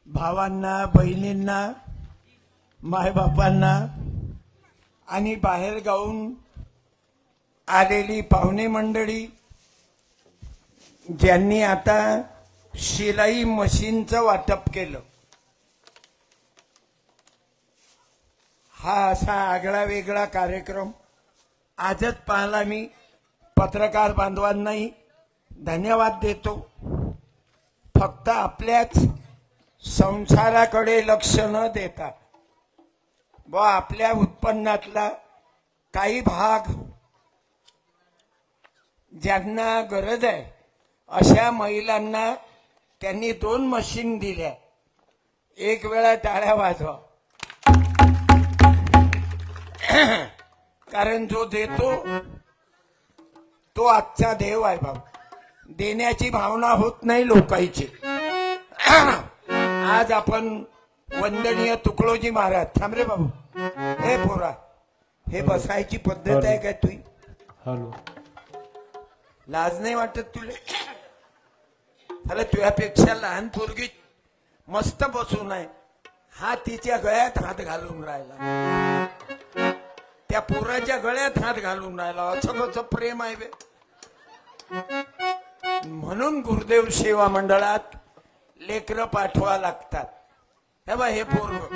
भावांना, बहिणींना, मायबापांना आणि बाहेर गावून आलेली पाहुणे मंडळी, ज्यांनी आता शिलाई मशीनचं वाटप केलं, हा असा आगळा वेगळा कार्यक्रम आजच पाहिला मी. पत्रकार बांधवांनाही धन्यवाद देतो. फक्त आपल्याच संसाराकडे लक्ष न देता व आपल्या उत्पन्नातला काही भाग ज्यांना गरज आहे अशा महिलांना त्यांनी 2 मशीन दिल्या. एक वेळा टाळ्या वाजवा. कारण जो देतो तो आजचा देव आहे बाबा. देण्याची भावना होत नाही लोकांची. आज आपण वंदनीय तुकडोजी महाराज, थांब रे बाबू, हे पोरा, हे बसायची पद्धत आहे का तुझी? हॅलो, लाज नाही वाटत तुला? अरे तुझ्यापेक्षा लहान पोरगी मस्त बसून आहे, हा तिच्या गळ्यात हात घालून राहिला, त्या पोराच्या गळ्यात हात घालून राहिला. असं कसं प्रेम आहे बे? म्हणून गुरुदेव सेवा मंडळात लेकरं पाठवा लागतात. हे बा, हे पोरग,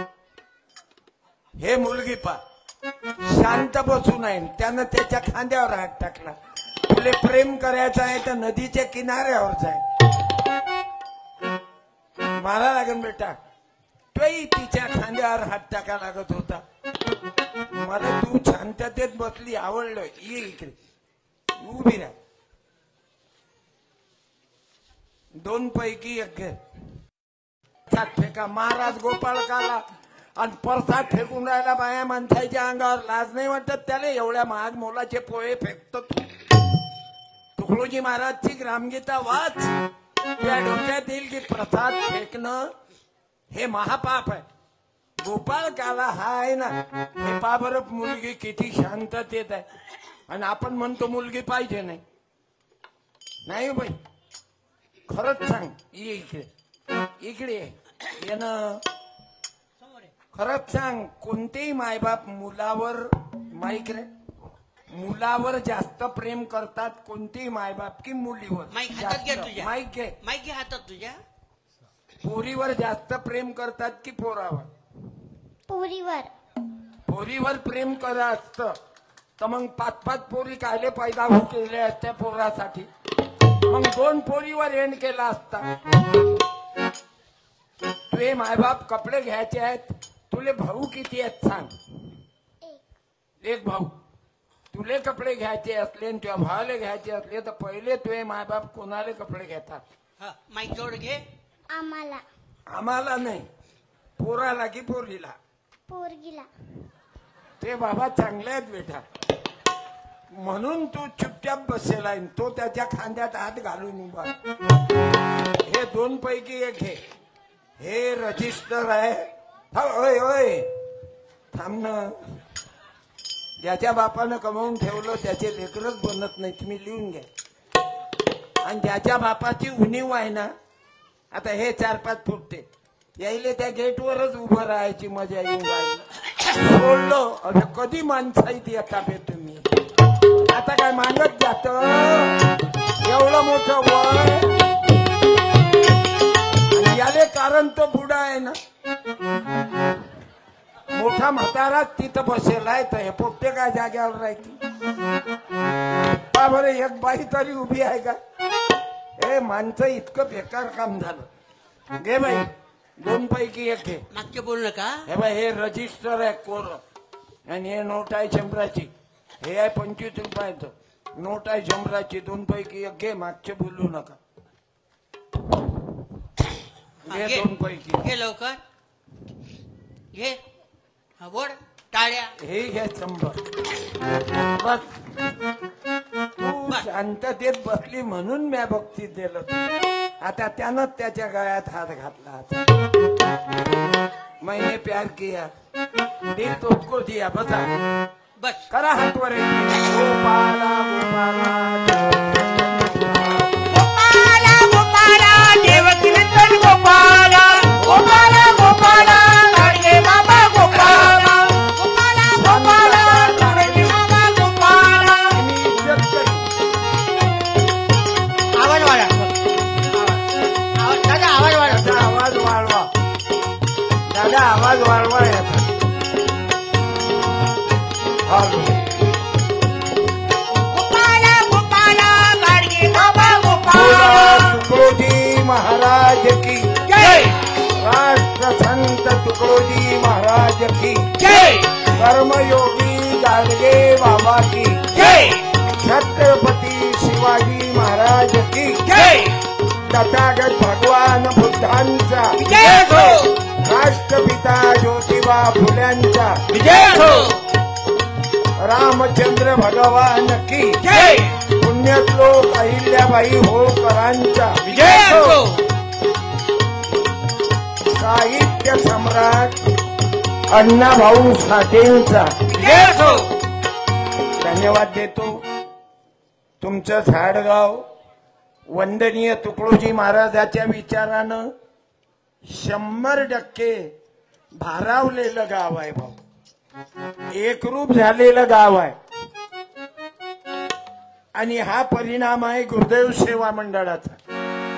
हे मुलगी पा, शांत बसून आहे, त्यानं त्याच्या खांद्यावर हात टाकला. तुले प्रेम करायचं आहे तर नदीच्या किनाऱ्यावर जाय, मला लागेल बेटा. तोही तिच्या खांद्यावर हात टाका लागत होता. मला तू शांततेत बसली, आवडलं. ये इकडे, उभी राहा. 2 पैकी एक घे. फेका महाराज गोपाळकाला आणि परसाद फेकून राहिला बाया माणसाच्या अंगावर. लाज नाही वाटत त्याला? एवढ्या महाग मोलाचे पोहे फेकतो तू. तुकडोजी महाराजची ग्रामगीता वाच, त्या डोक्यात येईल की प्रसाद फेकणं हे महापाप आहे. गोपाळकाला हा आहे ना, हे पा बरं मुलगी किती शांततेत आहे, आणि आपण म्हणतो मुलगी पाहिजे नाही. नाही बाई, खरंच सांग. इकडे इकडे येणं, खरंच सांग. कोणतेही मायबाप मुलावर, माईक रे, मुलावर जास्त प्रेम करतात कोणतेही मायबाप की मुलीवर? माईक घे, माईक घे हातात तुझ्या. पोरीवर जास्त प्रेम करतात की पोरावर? पोरीवर. पोरीवर प्रेम करा असतं तर मग 5-5 पोरी कायले पैदा होऊ केल्या असत्या पोरासाठी? मग 2 पोरीवर एंड केला असता. तुझे मायबाप कपडे घ्यायचे आहेत, तुले भाऊ किती आहेत सांग? 1 भाऊ. तुले कपडे घ्यायचे असले आणि तुझ्या भावाला घ्यायचे असले तर पहिले तुझे मायबाप कोणाला कपडे घेतात? माईक जोड घे. आम्हाला. आम्हाला नाही, पोराला की पोरीला? पोरगीला. ते बाबा चांगले आहेत बेटा, म्हणून तू चुपचाप बसेल आहे. तो त्याच्या खांद्यात हात घालून उभा. हे 2 पैकी एक घे. हे रजिस्टर आहे. ओय ओय थांब ना. ज्याच्या बापानं कमावून ठेवलं त्याचे लेकरच बनत नाही, तुम्ही लिहून घ्या. आणि ज्याच्या बापाची उणीव आहे ना, आता हे 4-5 फुटते, यायले त्या गेटवरच उभं राहायची मजा येऊन राहिली. सोडलं अरे कधी माणसाईत येता बे तुम्ही? आता काय मागत जात? एवढं मोठं वय, आणि याले कारण तो बुडा आहे ना, मोठा म्हातारा तिथं बसेल आहे, तर हे पोट्टे काय जाग्यावर राहते? का बरं एक बाई तरी उभी आहे का? हे माणसं इतकं बेकार काम झालं. घे बाई, 2 पैकी एक घे. मागचे बोल नका. हे बाई, हे रजिस्टर आहे कोर, आणि हे नोट आहे 100ची. हे आहे 25 रुपयाचं. नोट आहे 100ची. 2 पैकी एक घे, मागचे बोलू नका. घे 2 पैकी. घे लवकर घे. बोल टाळ्या. हे घ्या 100. बस तू बर. शांततेत बसली म्हणून मी बक्षीस दिलं. आता त्यानं त्याच्या गळ्यात हात घातला. मैंने प्यार किया दिल तुमको दिया. बसा बस करा हात वर. गोपाला गोपाला गोपाला गोपाला देवकी नंदन गोपाला गोपाला गोपाला गाडगे बाबा गोपाला गोपाला गोपाला गाडगे बाबा गोपाला. मी इज्जत करी. आवाज वाढा. दादा आवाज वाढा. दादा आवाज वाढवा. दादा आवाज वाढवा याचा. गोपाला गोपाला गाडगे बाबा गोपाला. तुकडोजी महाराज की जय राष्ट्रसंत तुकडोजी महाराज की जय कर्मयोगी गाडगे बाबा की जय छत्रपती शिवाजी महाराज की जय तथागत भगवान बुद्धांचा विजय असो राष्ट्रपिता ज्योतिबा फुल्यांचा विजय असो रामचंद्र भगवान की जय पुण्यश्लोक अहिल्याबाई होळकरांचा विजय असो साहित्य सम्राट अण्णाभाऊ साठेंचा विजय असो. धन्यवाद देतो. तुमचं झाडगाव वंदनीय तुकडोजी महाराजाच्या विचारानं 100% भारावलेलं गाव आहे भाऊ. एकरूप झालेलं गाव आहे. आणि हा परिणाम आहे गुरुदेव सेवा मंडळाचा.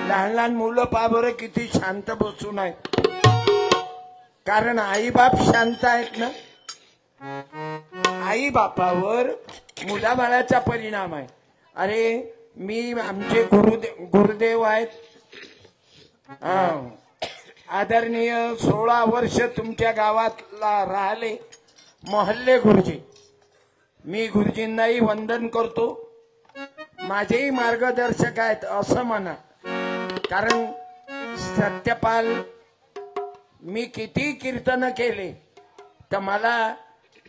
लहान लहान मुलं पहा बरं किती शांत बसून आहेत. कारण आई बाप शांत आहेत ना. आई बापावर मुलाबाळाचा परिणाम आहे. अरे मी आमचे गुरुदेव आहेत. आदरणीय 16 वर्ष तुमच्या गावातला राहिले मोहल्ले गुरुजी. मी गुरुजींनाही वंदन करतो. माझेही मार्गदर्शक आहेत असं म्हणा. कारण सत्यपाल मी किती कीर्तन केले तर मला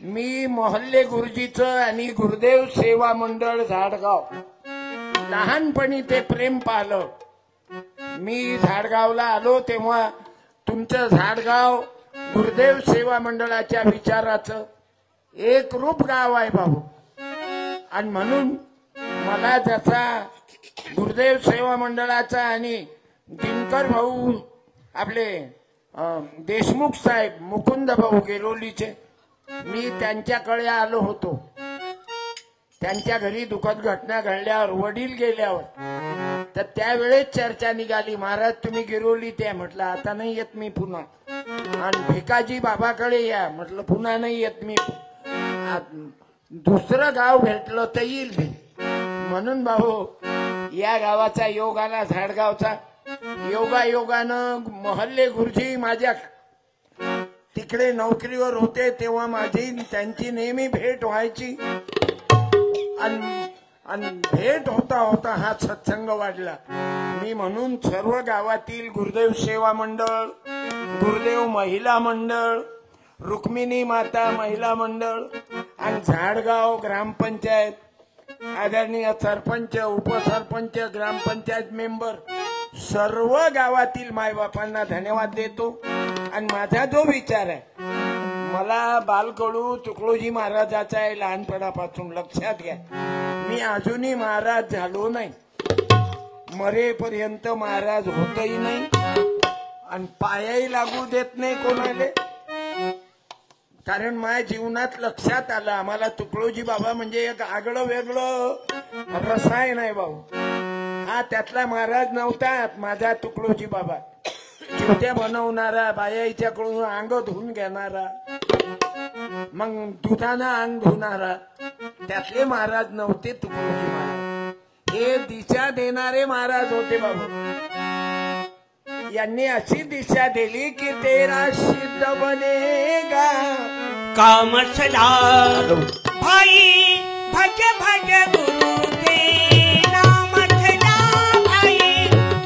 मी मोहल्ले गुरुजीचं आणि गुरुदेव सेवा मंडळ झाडगाव लहानपणी ते प्रेम पाहिलं. मी झाडगावला आलो तेव्हा तुमचं झाडगाव गुरुदेव सेवा मंडळाच्या विचाराचं एकरूप गाव आहे भाऊ. आणि म्हणून मला जसा गुरुदेव सेवा मंडळाचा आणि दिनकर भाऊ आपले देशमुख साहेब मुकुंद भाऊ गेरोलीचे मी त्यांच्याकडे आलो होतो. त्यांच्या घरी दुःखद घटना घडल्यावर वडील गेल्यावर तर त्यावेळेस चर्चा निघाली महाराज तुम्ही गिरोली त्या म्हटलं आता नाही येत मी पुन्हा. आणि भिकाजी बाबाकडे या म्हटलं पुन्हा नाही येत मी. दुसरं गाव भेटलं तर येईल भी. म्हणून भाऊ या गावाचा योग आला झाडगावचा. योगायोगानं मोहल्ले गुरुजी माझ्या तिकडे नोकरीवर होते तेव्हा माझी त्यांची नेहमी भेट व्हायची. आणि भेट होता होता हा सत्संग वाढला. मी म्हणून सर्व गावातील गुरुदेव सेवा मंडळ, गुरुदेव महिला मंडळ, रुक्मिणी माता महिला मंडळ आणि झाडगाव ग्रामपंचायत, आदरणीय सरपंच, उपसरपंच, ग्रामपंचायत मेंबर सर्व गावातील मायबापांना धन्यवाद देतो. आणि माझा जो विचार आहे मला बालकडू तुकडोजी महाराजाचा आहे लहानपणापासून. लक्षात घ्या मी अजूनही महाराज झालो नाही. मरेपर्यंत महाराज होतही नाही आणि पायाही लागू देत नाही कोणाले. कारण माझ्या जीवनात लक्षात आलं आम्हाला तुकडोजी बाबा म्हणजे एक आगळं वेगळं रसायन आहे भाऊ. हा त्यातला महाराज नव्हता माझा तुकडोजी बाबा. चिवट्या बनवणारा, बायाईच्याकडून अंग धुवून घेणारा, मग दुधानं अंग धुणारा, त्यातले महाराज नव्हते तुकडोजी महाराज. हे दिशा देणारे महाराज होते बाबू. यांनी अशी दिशा दिली की तेरा सिद्ध बनेगा काम सदा भाई भज भज गुरु के नाम सदा भाई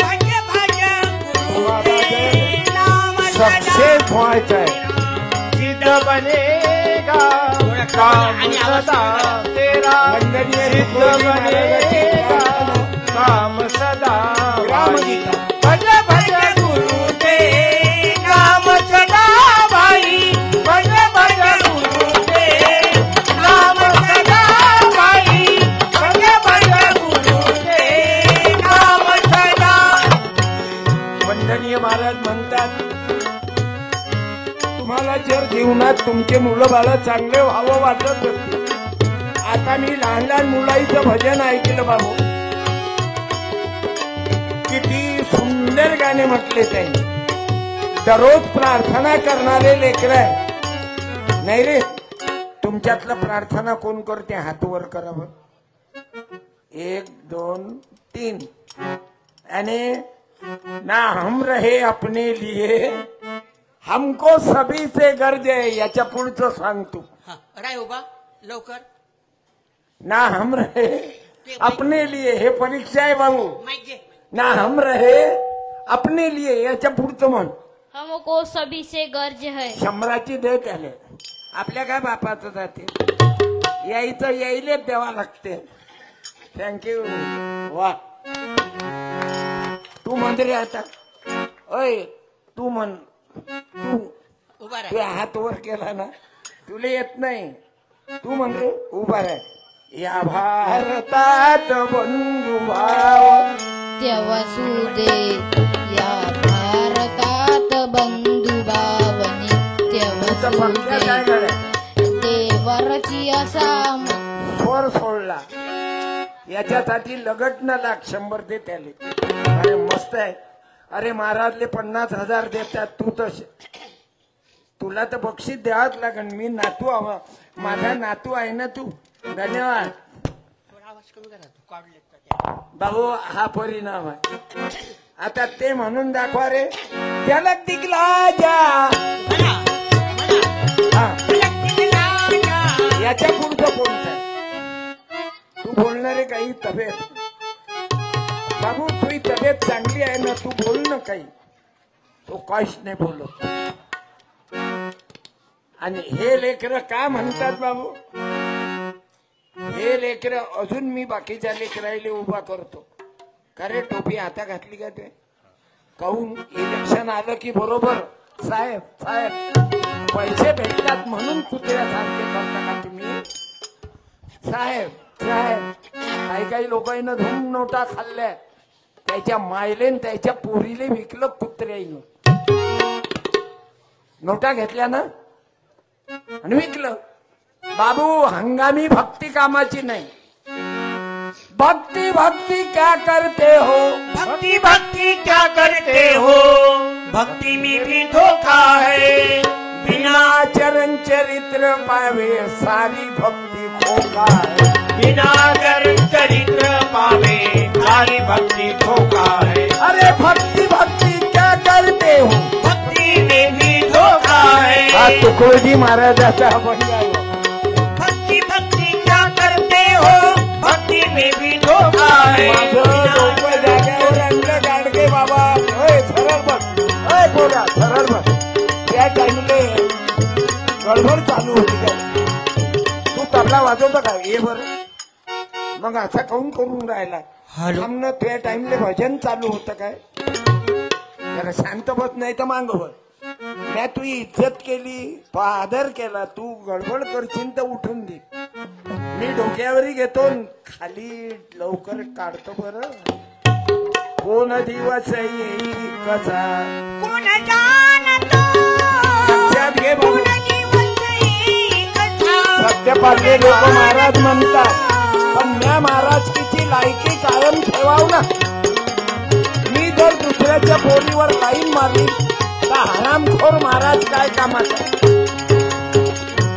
भज भज गुरु के नाम सदा सक्सेस व्हायचं आहे. सिद्ध बनेगा काम सदा तेरा वंदनीय सिद्ध तुकडोजी महाराजांची जीवनात तुमचे मुलं बाळ चांगले व्हावं वाटत होते. आता मी लहान लहान मुलाईचं भजन ऐकलं बाबू. किती सुंदर गाणे म्हटले त्यांनी. दररोज प्रार्थना करणारे लेकर आहे नाही रे. तुमच्यातलं प्रार्थना कोण करते हात वर करावं. 1 2 3 आणि ना हम रहे अपने लिए हमको सभी से गर्ज है. याच्या पुढचं सांग तू. हा राय उभा लवकर. ना हम रहे अपने लिए हे परीक्षा आहे बाबू. माईक घे. ना हम रहे अपने लिए याच्या पुढचं म्हण. हमको सभी से गर्ज है. 100ची दे त्याने. आपल्या काय बापाचं जाते यायचं यायलेच द्यावा लागते. थँक्यू. वा तू म्हण रे आता. ओय तू म्हण. तू उभा राय. तुझ्या हात वर केला ना तुला येत नाही. तू म्हण रे. उभा राह. या भारतात बंधुभाव वसुदे या भारतात बंधुभाव तुझं भक्त काय नित्य करे. देवरची असा स्वर सोडला याच्यासाठी लगट न लाग. 100 दे त्याले. अरे मस्त आहे. अरे महाराजले 50,000 देतात. तू तर तुला तर बक्षीस द्यावंच लागेल. मी नातू माझा नातू आहे ना तू. धन्यवाद थोडा आवाज कमी करा. तू काढले का? भाऊ. हा परिणाम आहे. आता ते म्हणून दाखवा रे. त्याला दिगला जा. म्हणा म्हणा. हा याच्या पुढचं कोणतं तू बोलणारे काही तब्येत बाबू. तुझी तब्येत चांगली आहे ना. तू बोल ना काही. तो काहीच नाही बोलत. आणि हे लेकर का म्हणतात बाबू. हे लेकर अजून मी बाकीच्या लेकरायले उभा करतो. का रे टोपी आता घातली का ते. काहून इलेक्शन आलं की बरोबर साहेब साहेब पैसे भेटतात म्हणून कुत्र्यासारखे करता का तुम्ही. साहेब साहेब काही काही लोकांना धूम नोटा खाल्ल्या. त्याच्या मायलेन त्याच्या पोरीले विकलं कुत्र्याईनं. नोटा घेतल्या ना आणि विकलं. बाबू हंगामी भक्ती कामाची नाही. भक्ति भक्ति क्या करते हो. भक्ति भक्ति क्या करते हो. भक्ति में भी धोखा है. बिना चरण चरित्र पावे सारी भक्ति खोखा है. बिना चरित्र पावे सारी भक्ति धोखा है. अरे भक्ति भक्ति क्या करते हो. भक्ति में भी धोखा है. हा तुकडोजी महाराजाचा बंगला आहे. भक्ति भक्ति क्या करते हो. भक्ति में भी धोखा है. माझं डोकं जाग्यावर आणलं गाडगे बाबा. ओय सरळ बस. ओय पोरा सरळ बस. त्या टाइमले गडबड चालू होती काय. तू तबला वाजवता का. ये बरं. मग असा काऊन करून राहिला. आमनं त्या टाइमले भजन चालू होतं काय. जरा शांत बस नाही तर मांग बस. मी तुझी इज्जत केली. तो आदर केला. तू गडबड करशील तर उठून दे. मी डोक्यावरही घेतो खाली लवकर काढतो बरं. कोण दिवस येई कसा कोण जाणतो. लक्षात घे बाबू. कोण दिवस येई कसा. सत्य पाडले लोक महाराज म्हणतात. पण म्या महाराजकीची लायकी कायम ठेवाव ना. मी जर दुसऱ्याच्या पोरीवर लाईन मारली तर हरामखोर महाराज काय कामाचा.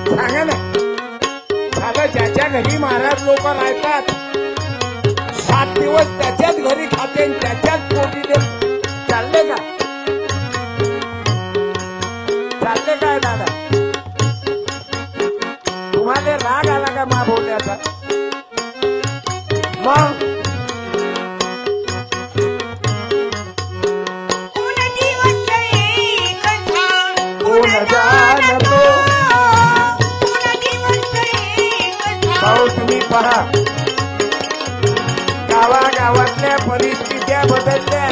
सांगा ना. साधं ज्याच्या घरी महाराज लोक राहतात 7 दिवस त्याच्याच घरी खाते त्याच्याच पोटीले. चालले का. चालले काय दादा. तुम्हाला राग आला का मा बोलण्याचा. मग कोण दिवस येई कसा. कोण जाणतो. कोण दिवस येई कसा. भाऊ तुम्ही पहा गावागावातल्या परिस्थित्या बदलल्या.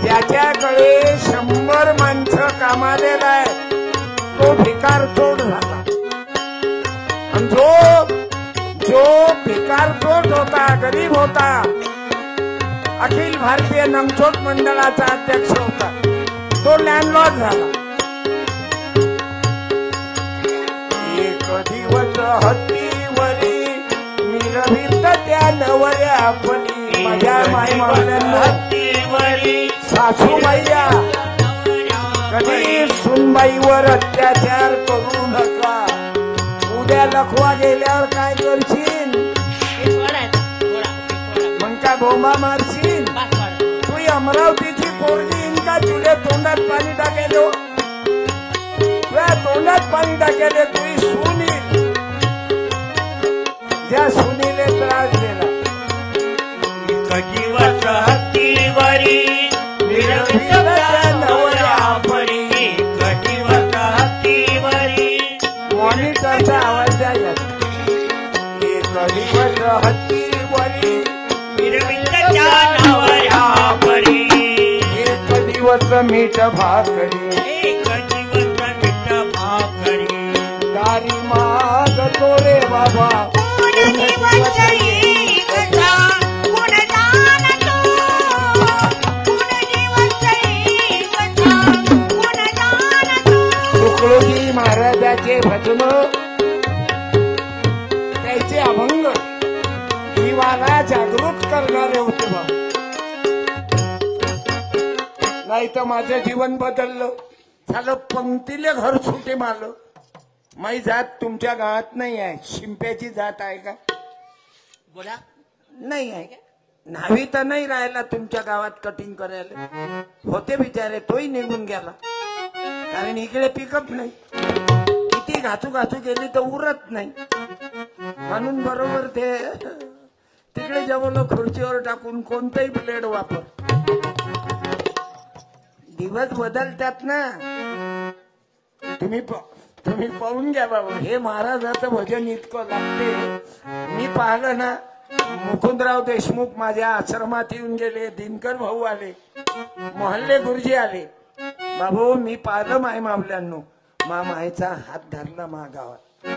ज्याच्याकडे 100 माणसं कामालेला आहे तो भिकार चोट झाला. आणि जो भिकार चोट होता गरीब होता अखिल भारतीय नमचोट मंडळाचा अध्यक्ष होता. तो लँडलॉर्ड झाला. एक दिवस हत्तीवरी मिरवित त्या नवऱ्यापणी. माझ्या माई मावल्यांना हत्तीवरी सासूबाईया कधी सुनबाईवर अत्याचार करू नका. उद्या लखवा गेल्यावर काय करशील? मग काय बोंबा मारशील? तू अमरावतीची पोरगी इंका तुझ्या तोंडात पाणी टाकेलो. तुझ्या तोंडात पाणी टाकेले तुझी सून येईल. ज्या सुनीले त्रास दिला. एक दिवस हत्तीवरी मिरवित त्या नवऱ्यापणी. एक दिवस हत्तीवरी मॉनिटरचा आवाज द्यायला. एक दिवस हत्तीवरी मिरवित त्या नवऱ्यापणी. एक दिवस मीठ भाकरी. एक दिवस मीठ भाकरी. दारी मागतो रे बाबा. तुकडोजी महाराजाचे भजन त्याचे अभंग जीवाला जागृत करणारे होते बा. नाही तर माझं जीवन बदललं झालं. पंक्तीले घर सुटे मारलं. माझी जात तुमच्या गावात नाही आहे. शिंप्याची जात आहे का? बोला. नाही आहे. न्हावी तर नाही राहिला तुमच्या गावात कटिंग करायला. होते बिचारे तोही निघून गेला. कारण इकडे पिकअप नाही. किती घाचू घाचू गेली तर उरत नाही. म्हणून बरोबर ते तिकडे जवळ खुर्चीवर टाकून कोणताही ब्लेड वापर. दिवस बदलतात ना. तुम्ही पाहून घ्या बाबा. हे महाराजाचं भजन इतकं लागते. मी पाहिलं ना. मुकुंदराव देशमुख माझ्या आश्रमात येऊन गेले. दिनकर भाऊ आले. मोहल्ले गुरुजी आले. बाबू मी पाहिलं माय मावल्यांनो. मायचा हात धरला मा गावात.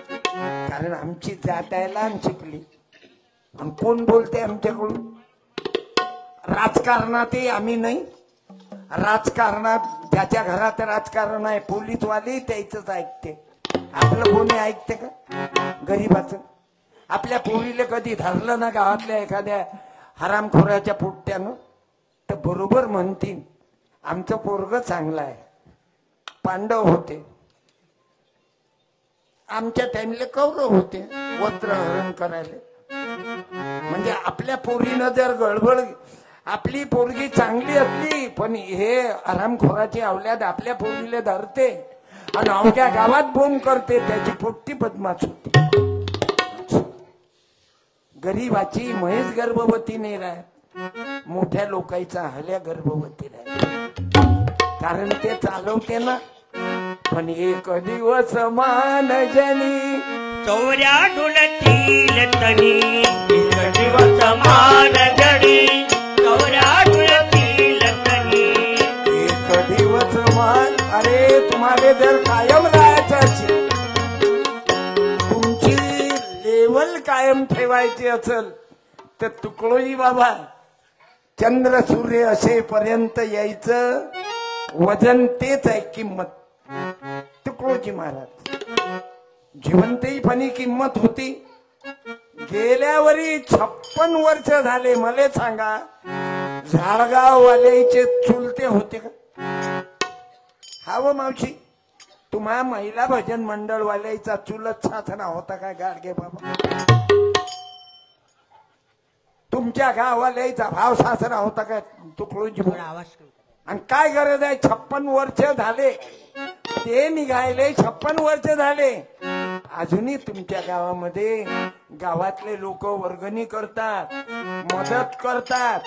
कारण आमची जात आहे लहान शिकली. आणि कोण बोलते आमच्याकडून? राजकारणातही आम्ही नाही. राजकारणात ज्याच्या घरात राजकारण आहे पोलीसवाले त्याच ऐकते. आपलं कोणी ऐकते का? गरीबाचं. आपल्या पोरीले कधी धरलं ना गावातल्या एखाद्या हरामखोराच्या पोट्यानं तर बरोबर म्हणतील आमचं पोरग चांगलं आहे. पांडव होते. आमच्या टाइमले कौरव होते वस्त्रहरण करायला. म्हणजे आपल्या पोरीनं जर गडबड. आपली पोरगी चांगली असली पण हे आरामखोराची अवल्याद आपल्या पोरीला धरते आणि अवघ्या गावात बोंब करते. त्याची पोट्टी बदमाश होते. गरीबाची म्हैस गर्भवती नाही राहत. मोठ्या लोकांचा हल्या गर्भवती राहत. कारण ते चालवते ना. पण एक दिवस मानजनी चौऱ्या डुलतील तनी. एक दिवस मानजनी चौऱ्या डुलतील तनी. एक दिवस मान. अरे तुम्हाला जर कायम राहायचं असेल तुमची लेवल कायम ठेवायची असेल तर तुकडोजी बाबा चंद्र सूर्य असेपर्यंत यायचं. वजन तेच आहे किंमत. तुकडोजी महाराज जिवंतहीपणी किंमत होती. गेल्यावरी 56 वर्ष झाले. मला सांगा झाडगाववाल्याचे चुलते होते का? हा व मावशी तुम्हा महिला भजन मंडळवाल्याचा चुलत सासरा होता काय गाडगे बाबा? तुमच्या गाववाल्याचा भाव सासरा होता काय तुकडोजी? आवाज कमी. आणि काय गरज आहे? 56 वर्ष झाले ते निघायले. 56 वर्ष झाले अजूनही तुमच्या गावामध्ये गावातले लोक वर्गणी करतात, मदत करतात,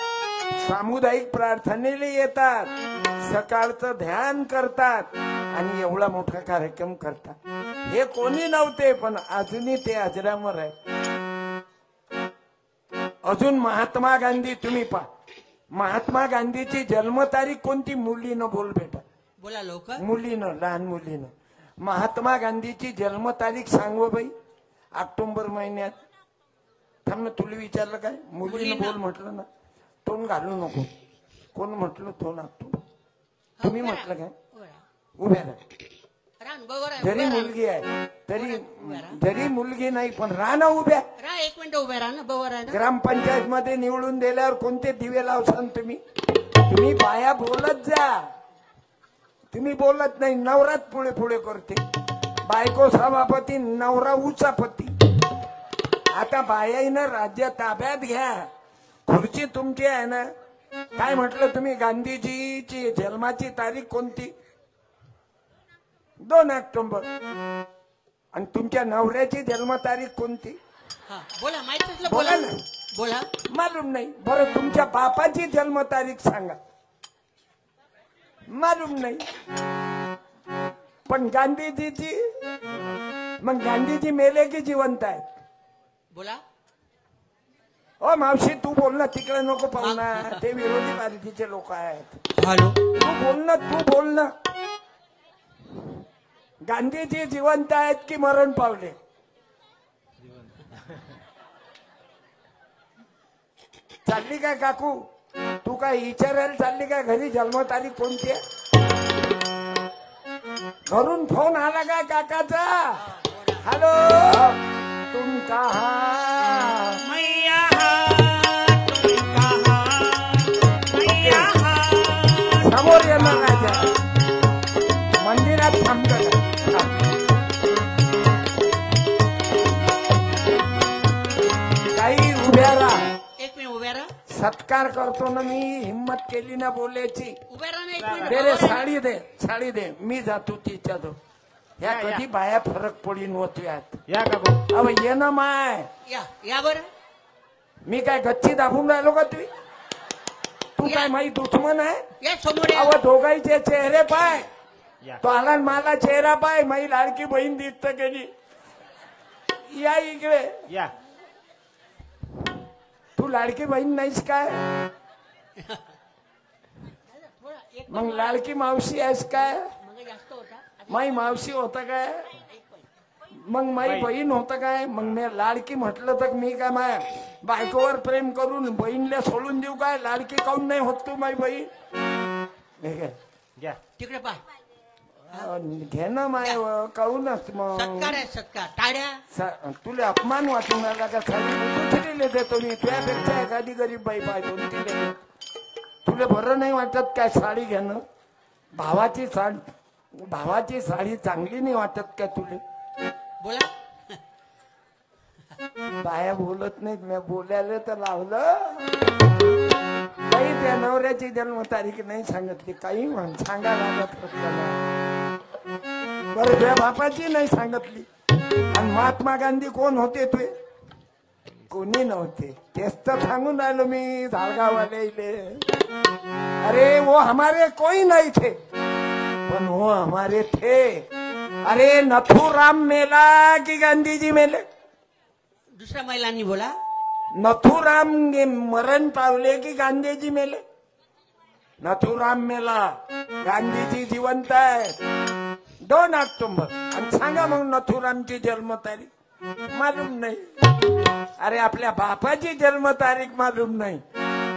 सामुदायिक प्रार्थनेला येतात, सकाळचं ध्यान करतात आणि एवढा मोठा कार्यक्रम करतात. हे कोणी नव्हते पण अजूनही ते अजरामर आहे. अजून महात्मा गांधी तुम्ही पहा. महात्मा गांधीची जन्मतारीख कोणती? मुलीनं बोल बेटा. बोला लवकर. मुलीनं, लहान मुलीनं. महात्मा गांधीची जन्मतारीख सांगव बाई. ऑक्टोबर महिन्यात. थांब ना तुला विचारलं काय? मुलीनं बोल म्हटलं ना. तोंड घालू नको. कोण म्हटलं? 2 ऑक्टोबर. तुम्ही म्हटलं काय उभ्या राहा. जरी मुलगी आहे जरी मुलगी नाही पण राहा ना उभ्या. एक मिनिट उभ्या राहा ना बरोबर आहे ना. ग्रामपंचायत मध्ये निवडून दिल्यावर कोणते दिवे लावसान तुम्ही? तुम्ही बाया बोलत जा. तुम्ही बोलत नाही. नवरात पुढे पुढे करते. बायको सभापती नवरा उचापती. आता बायाईनं राज्य ताब्यात घ्या. खुर्ची तुमची आहे ना. काय म्हटलं तुम्ही? गांधीजीची जन्माची तारीख कोणती? 2 ऑक्टोबर. आणि तुमच्या नवऱ्याची जन्मतारीख कोणती? हा, बोला माहित असलं बोला बोला ना. बोला. मालूम नाही. बरं तुमच्या बापाची जन्मतारीख सांगा. मालूम नाही. पण गांधीजीची? मग गांधीजी मेले की जिवंत आहेत? बोला. ओ मावशी तू बोल ना. तिकडे नको पाहू ना. ते विरोधी पार्टीचे लोक आहेत. हॅलो. तू बोल ना. तू बोल ना. गांधीजी जिवंत आहेत की मरण पावले? चालली काय काकू? तू काय विचारायला चालली काय घरी जन्मतारीख कोणती आहे? घरून फोन आला काय काकाचा? हॅलो तुम कहा? मैया तुम कहा, मैया समोर येणार राजा. मंदिरात थांबलं. काही उभ्या राहा. एक मिनिट उभ्या राहा. सत्कार करतो ना मी. हिम्मत केली ना बोलायची. उभ्या राहा ना एक मिनिट. दे रे साडी दे. साडी दे. मी जातो तिच्या तो. ह्या कधी बाया फरक पडीन होत्यात. या काकू. अव ये ना माय. या बरं. मी काय गच्ची दाबून राहिलो का तू? तू काय माही दुश्मन आहे? या समोर या. अव दोघांचे चेहरे पाय. या. तो आला न मला चेहरा पाय. माई लाडकी बहीण दिसत गेली. या इकडे. या. तू लाडकी बहीण नाहीस काय? मग लाडकी मावशी आहेस काय? मग जास्त होता. माई मावशी होता काय? मग माई बहीण होतं काय? मग मी लाडकी म्हटलं तर मी काय माय बायकोवर प्रेम करून बहीणला सोडून देऊ काय? लाडकी काऊन नाही होत तू माई बहीण? हे घे. घ्या. तिकडे पाय. घे ना माय काऊनच मग. सत्कार आहे सत्कार. टाळ्या. तुला अपमान वाटून राहिला का? खाली दुसरीले देतो मी. तुझ्यापेक्षा एखादी गरीब बाई पाहिजे तिला. तुला बरं नाही वाटत काय साडी घेणं? भावाची साडी चांगली नाही वाटत का तुले? बोला. बाया बोलत नाहीत. मी बोलायला तर लावलं. काही त्या नवऱ्याची जन्मतारीख नाही सांगितली. काही म्हण सांगा लागत होतं. बरं तुझ्या बापाची नाही सांगितली. आणि महात्मा गांधी कोण होते? तुझे कोणी नव्हते. तेच तर सांगून राहिलो मी धारगावाले. अरे वो हमारे कोई नहीं थे पण वो हमारे थे. अरे नथुराम मेला की गांधीजी मेले? दुसऱ्या महिलांनी बोला. नथुराम मरण पावले की गांधीजी मेले? नथुराम मेला. गांधीजी जिवंत आहे. 2 ऑक्टोबर. आणि सांगा मग नथुरामची जन्मतारीख? मालूम नाही. अरे आपल्या बापाची जन्मतारीख मालूम नाही.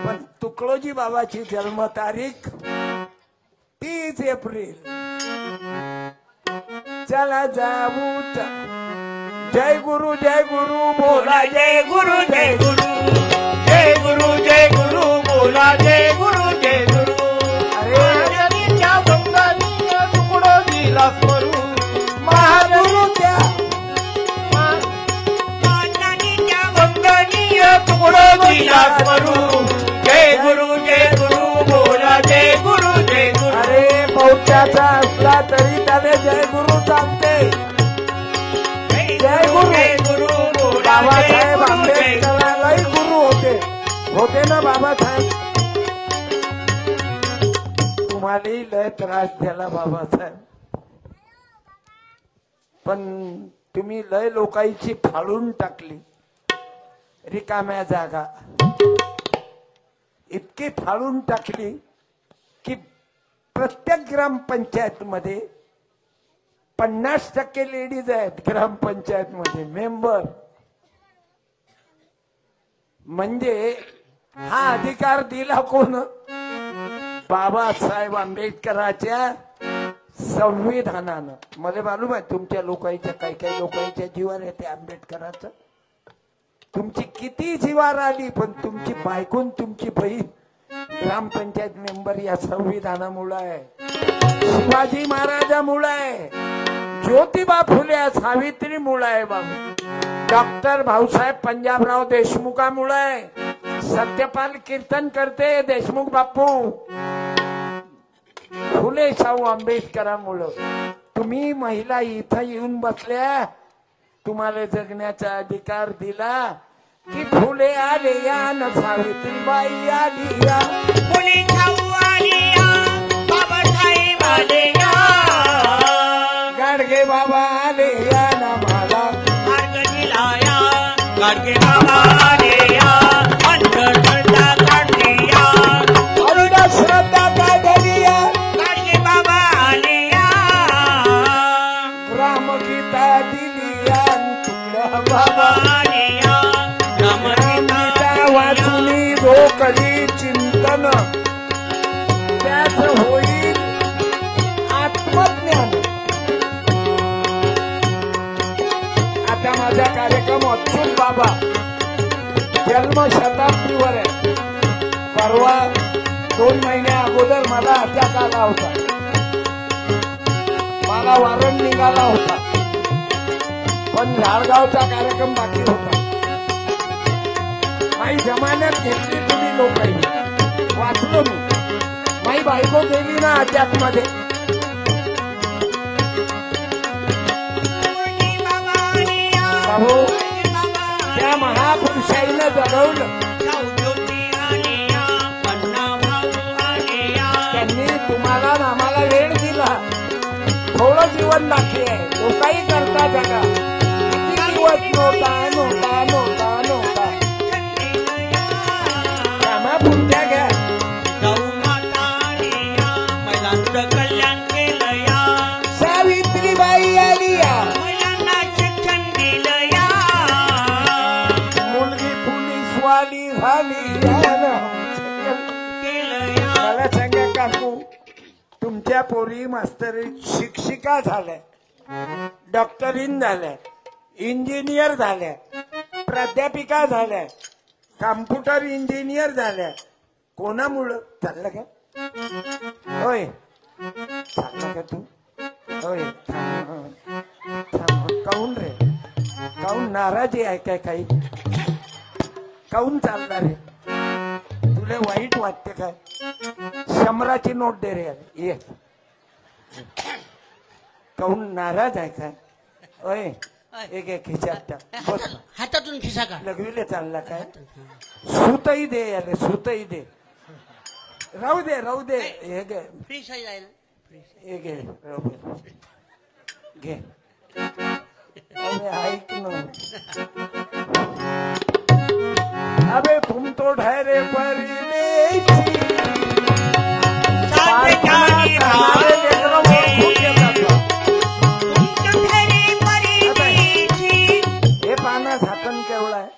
पण तुकडोजी बाबाची जन्मतारीख 30 एप्रिल. चला जाऊ. जय गुरु बोला. जय गुरु जय गुरु. जय गुरु जय गुरु बोला. जय गुरु जय गुरु. अरे त्या बंगाली तुकडो दिला करू. महागुरु त्या त्या बंगाली तुकडो दिला करू. जय गुरु बोला. जय गुरु जय गुरु. अरे पौत्याचा असला तरी त्याने जय गुरु सांगते. जय गुरु. जय गुरु बोला. बाबासाहेब जय आंबेडकरांनाही गुरु होते ना बाबासाहेब? तुम्हालाही लय त्रास झाला बाबासाहेब. पण तुम्ही लय लोकांची फाडून टाकली. रिकाम्या जागा इतकी फाडून टाकली की प्रत्येक ग्रामपंचायत मध्ये 50% लेडीज आहेत ग्रामपंचायत मध्ये मेंबर. म्हणजे हा अधिकार दिला कोण? बाबासाहेब आंबेडकरांच्या संविधानानं, मला मालूम आहे तुमच्या लोकांच्या काही काही लोकांच्या जीवावर येते आंबेडकरांचं, तुमची किती जीवार आली, पण तुमची बायकून तुमची बहीण ग्रामपंचायत मेंबर या संविधानामुळे आहे, शिवाजी महाराजामुळे आहे, ज्योतिबा फुले सावित्रीमुळे आहे बाबू, डॉक्टर भाऊसाहेब पंजाबराव देशमुखामुळे आहे, सत्यपाल कीर्तन करते देशमुख बापू, फुले शाहू आंबेडकरांमुळं तुम्ही महिला इथं येऊन बसल्या, तुम्हाला जगण्याचा अधिकार दिला की फुले आले या न सावित्रीबाई आली या, फुले शाहू आले या, बाबासाहेब आले या, गाडगे बाबा आले या ना मला मार्ग दिलाया, गाडगे बाबा आले या, अंधश्रद्धा काढली या, अंधश्रद्धा काढली या, गाडगे बाबा आले या, रामगीता दिली या, तुला बाबा आले या, रामगीता वाचुनी रोकली चिंतन, त्याच होईल आत्मज्ञान. आता माझा कार्यक्रम अच्युत बाबा जन्मशताब्दीवर आहे. परवा 2 महिन्या अगोदर मला अटॅक आला होता, मला वारंट निघाला होता, पण झाडगावचा कार्यक्रम बाकी होता. माई जमान्यात घेतली तुम्ही लोकांनी, वाचलो मी. माई बायको गेली ना अटॅक मध्ये, बाबू त्या महापुरुषाईनं जगवलं, त्यांनी तुम्हाला आणि आम्हाला वेळ दिला, थोडं जीवन बाकी आहे, लोकाही करता जगा, किती दिवस नव्हता नव्हता नव्हता नव्हता, त्यामुळे पुढच्या घ्या. महिलांचं कल्याण केलं या, सावित्रीबाई आली या, महिलांना शिक्षण दिलं या, मुलगी पोलीस वाली झाली या ना. केलं या, मला सांगा काकू, तुमच्या पोरी मास्तरी शिक्षिका झाल्या, डॉक्टरीन झाल्या, इंजिनियर झाल्या, प्राध्यापिका झाल्या, कॉम्प्युटर इंजिनियर झाल्या, कोणामुळं चाललं का? होय चाललं का तू? होय काऊन रे, काऊन नाराजी आहे काय? काही काऊन चालणार रे? तुला वाईट वाटते काय? 100ची नोट दे रे, ये. काऊन नाराज आहे काय? ओय एक खिशात टाक, बस. हातातून खिसा का? लघवीले चालला काय? सूतही दे यार, सूतही दे. राहू दे राहू दे, हे घे, फ्री साईज आहे ना? हे घे, राहू दे, घे. अबे ऐक ना, अबे तुम तो ठहरे परदेसी, सावधानी राहा, तुमच्या घरी परदेशी. हे पाना झाकण केवढं आहे,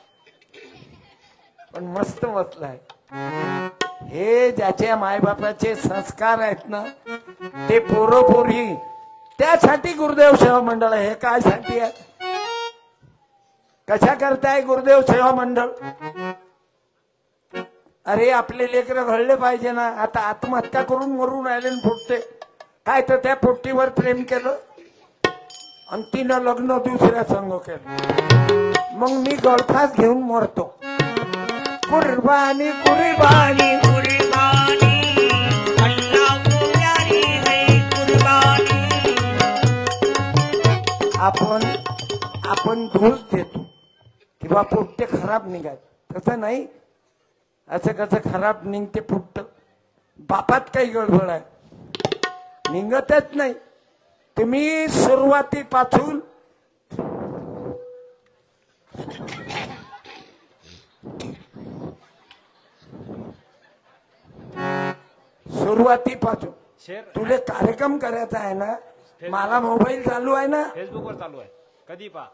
पण मस्त बसलाय. हे ज्याच्या मायबापाचे संस्कार आहेत ना, ते पोरोपोरी, त्यासाठी गुरुदेव सेवा मंडळ. हे काय साठी आहे? कशा करताय गुरुदेव सेवा मंडळ? अरे आपले लेकरं घडले पाहिजे ना. आता आत्महत्या करून मरून राहिले फुटते काय, तर त्या पोट्टीवर प्रेम केलं आणि तिनं लग्न दुसऱ्या संग केलं, मग मी गळफास घेऊन मरतो. कुर्बानी कुर्बानी कुर्बानी, अल्लाह को प्यारी है कुर्बानी. आपण दोष देतो की बा पोट्टे खराब निघाल, तसं नाही. असं कसं खराब निघते पोट्ट? बापात काही गडबड आहे, निघतच नाही. तुम्ही सुरुवातीपासून तुले कार्यक्रम करायचा आहे ना. मला मोबाईल चालू आहे ना, फेसबुकवर चालू आहे, कधी पहा.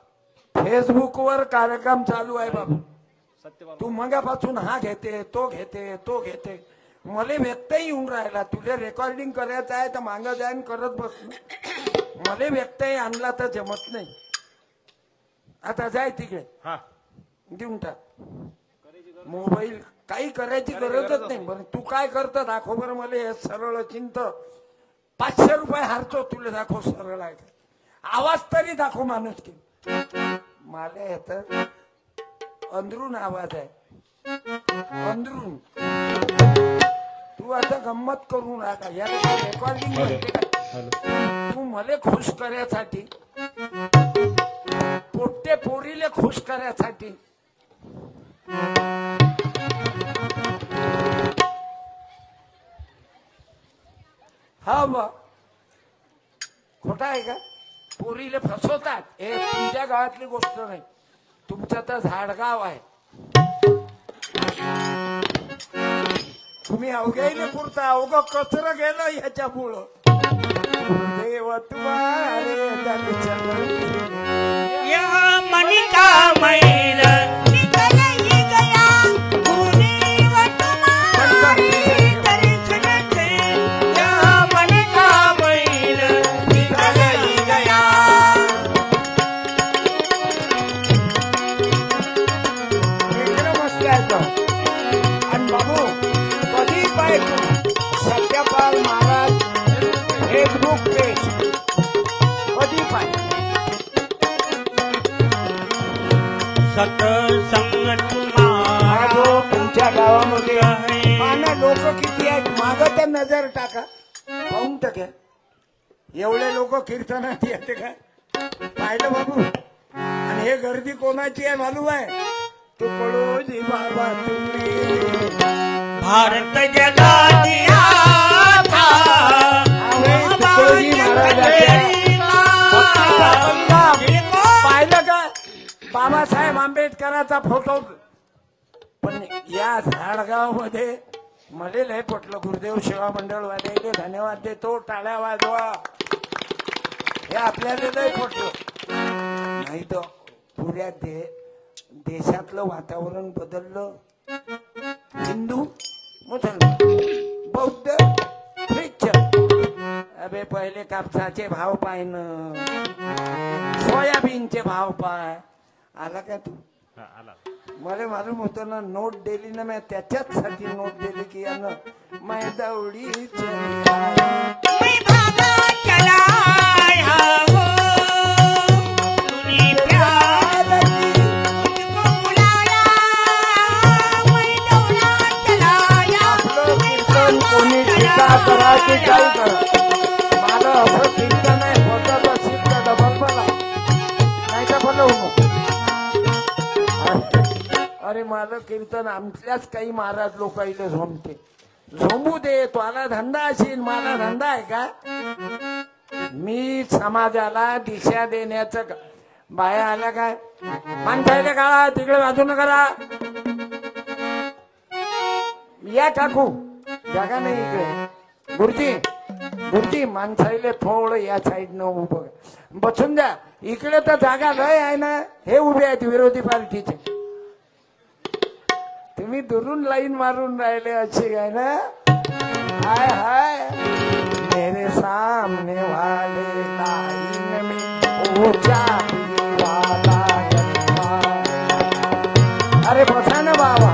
फेसबुकवर कार्यक्रम चालू आहे बाबू. सत्यवान तू मगापासून हा घेते तो घेते तो घेते, मला व्यक्त येऊन राहिला. तुला रेकॉर्डिंग करायचं आहे तर मागं जाईन करत बस. मला व्यक्तही आणला तर जमत नाही. आता जाय तिकडे हा देऊन टाक मोबाईल. काही करायची गरजच नाही. बरं तू काय करतं दाखव बरं मला. हे सरळ चिंत 500 रुपये हारतो तुला दाखव सरळ आहे. आवाज तरी दाखव माणूस की. मला येतं अंदरून आवाज आहे. अंदरून तू आता गंमत करून राहा. याला रेकॉर्डिंग म्हणते का? तू मला खुश करायसाठी पोट्टे पोरीले खुश करायसाठी हा बा खोटा आहे का? पोरीले फसवतात. हे तुमच्या गावातली गोष्ट नाही. तुमचं तर झाडगाव आहे. तुम्ही अवघ्याने पुरता अवघं कचरं गेलं ह्याच्यामुळं. देव तुम्हारे दर्शन या मनिका मैल निकलई गया पुरी वटुमारी दर्शन से. या मनिका मैल निकलई गया. एकदम मस्त आहे तो. आणि बाबू कधी पाहिजे सत्यपाल महाराज फेसबुक पेज कधी पाहिजे. सत्संग जो तुमच्या गावामध्ये पाना लोक किती आहेत मागं त्या नजर टाका पाहून टाका. एवढे लोक कीर्तनात येते का पाहिलं बाबू. आणि हे गर्दी कोणाची आहे मालूम आहे? तुकडोजी बाबा तुम्ही भारत जगा दिया था. तुकडोजी महाराजांच्या पाहिलं का बाबासाहेब आंबेडकरांचा फोटो. पण या झाडगाव मध्ये मला लय पटलं. गुरुदेव सेवा मंडळ वाले धन्यवाद देतो. टाळ्या वाजवा. हे आपल्याला लय पटलं. नाही तर पुऱ्या देशातलं वातावरण बदललं. हिंदू मुसलमान बौद्ध ख्रिश्चन. अबे पहिले कापसाचे भाव पाहिनं सोयाबीनचे भाव पाय. आला का तू? हा, आला. मला मालूम होतं ना नोट दिली ना. मैं त्याच्याचसाठी नोट दिली की यानं मैं दौडी चली आई. मैं भागा चला आया हूँ. तूने प्यार मुझको बुलाया. मैं दौड़ा चला आया. आपलं कीर्तन कोणी टीका करा की काही करा. मला असं कीर्तन आहे होत असेल तर डबल बोला नाही तर बोलवू नको. अरे माझं कीर्तन आमच्याच काही महाराज लोकांना झोमते. झोंबू दे. तुला धंदा असेल मला धंदा आहे का? मी समाजाला दिशा देण्याचं बाया आल्या काय माणसायला काळा तिकडे बाजून करा. या काकू जागा नाही इकडे. गुरुजी गुरुजी माणसाईले थोडं या साईडनं उभं बसून द्या. इकडे तर जागा लय आहे ना. हे उभे आहेत विरोधी पार्टीचे. तुम्ही दुरून लाईन मारून राहिले अशी आहे ना. हाय हाय मेरे सामने वाले लाइन में ऊंचा वाला. अरे बसा ना बाबा.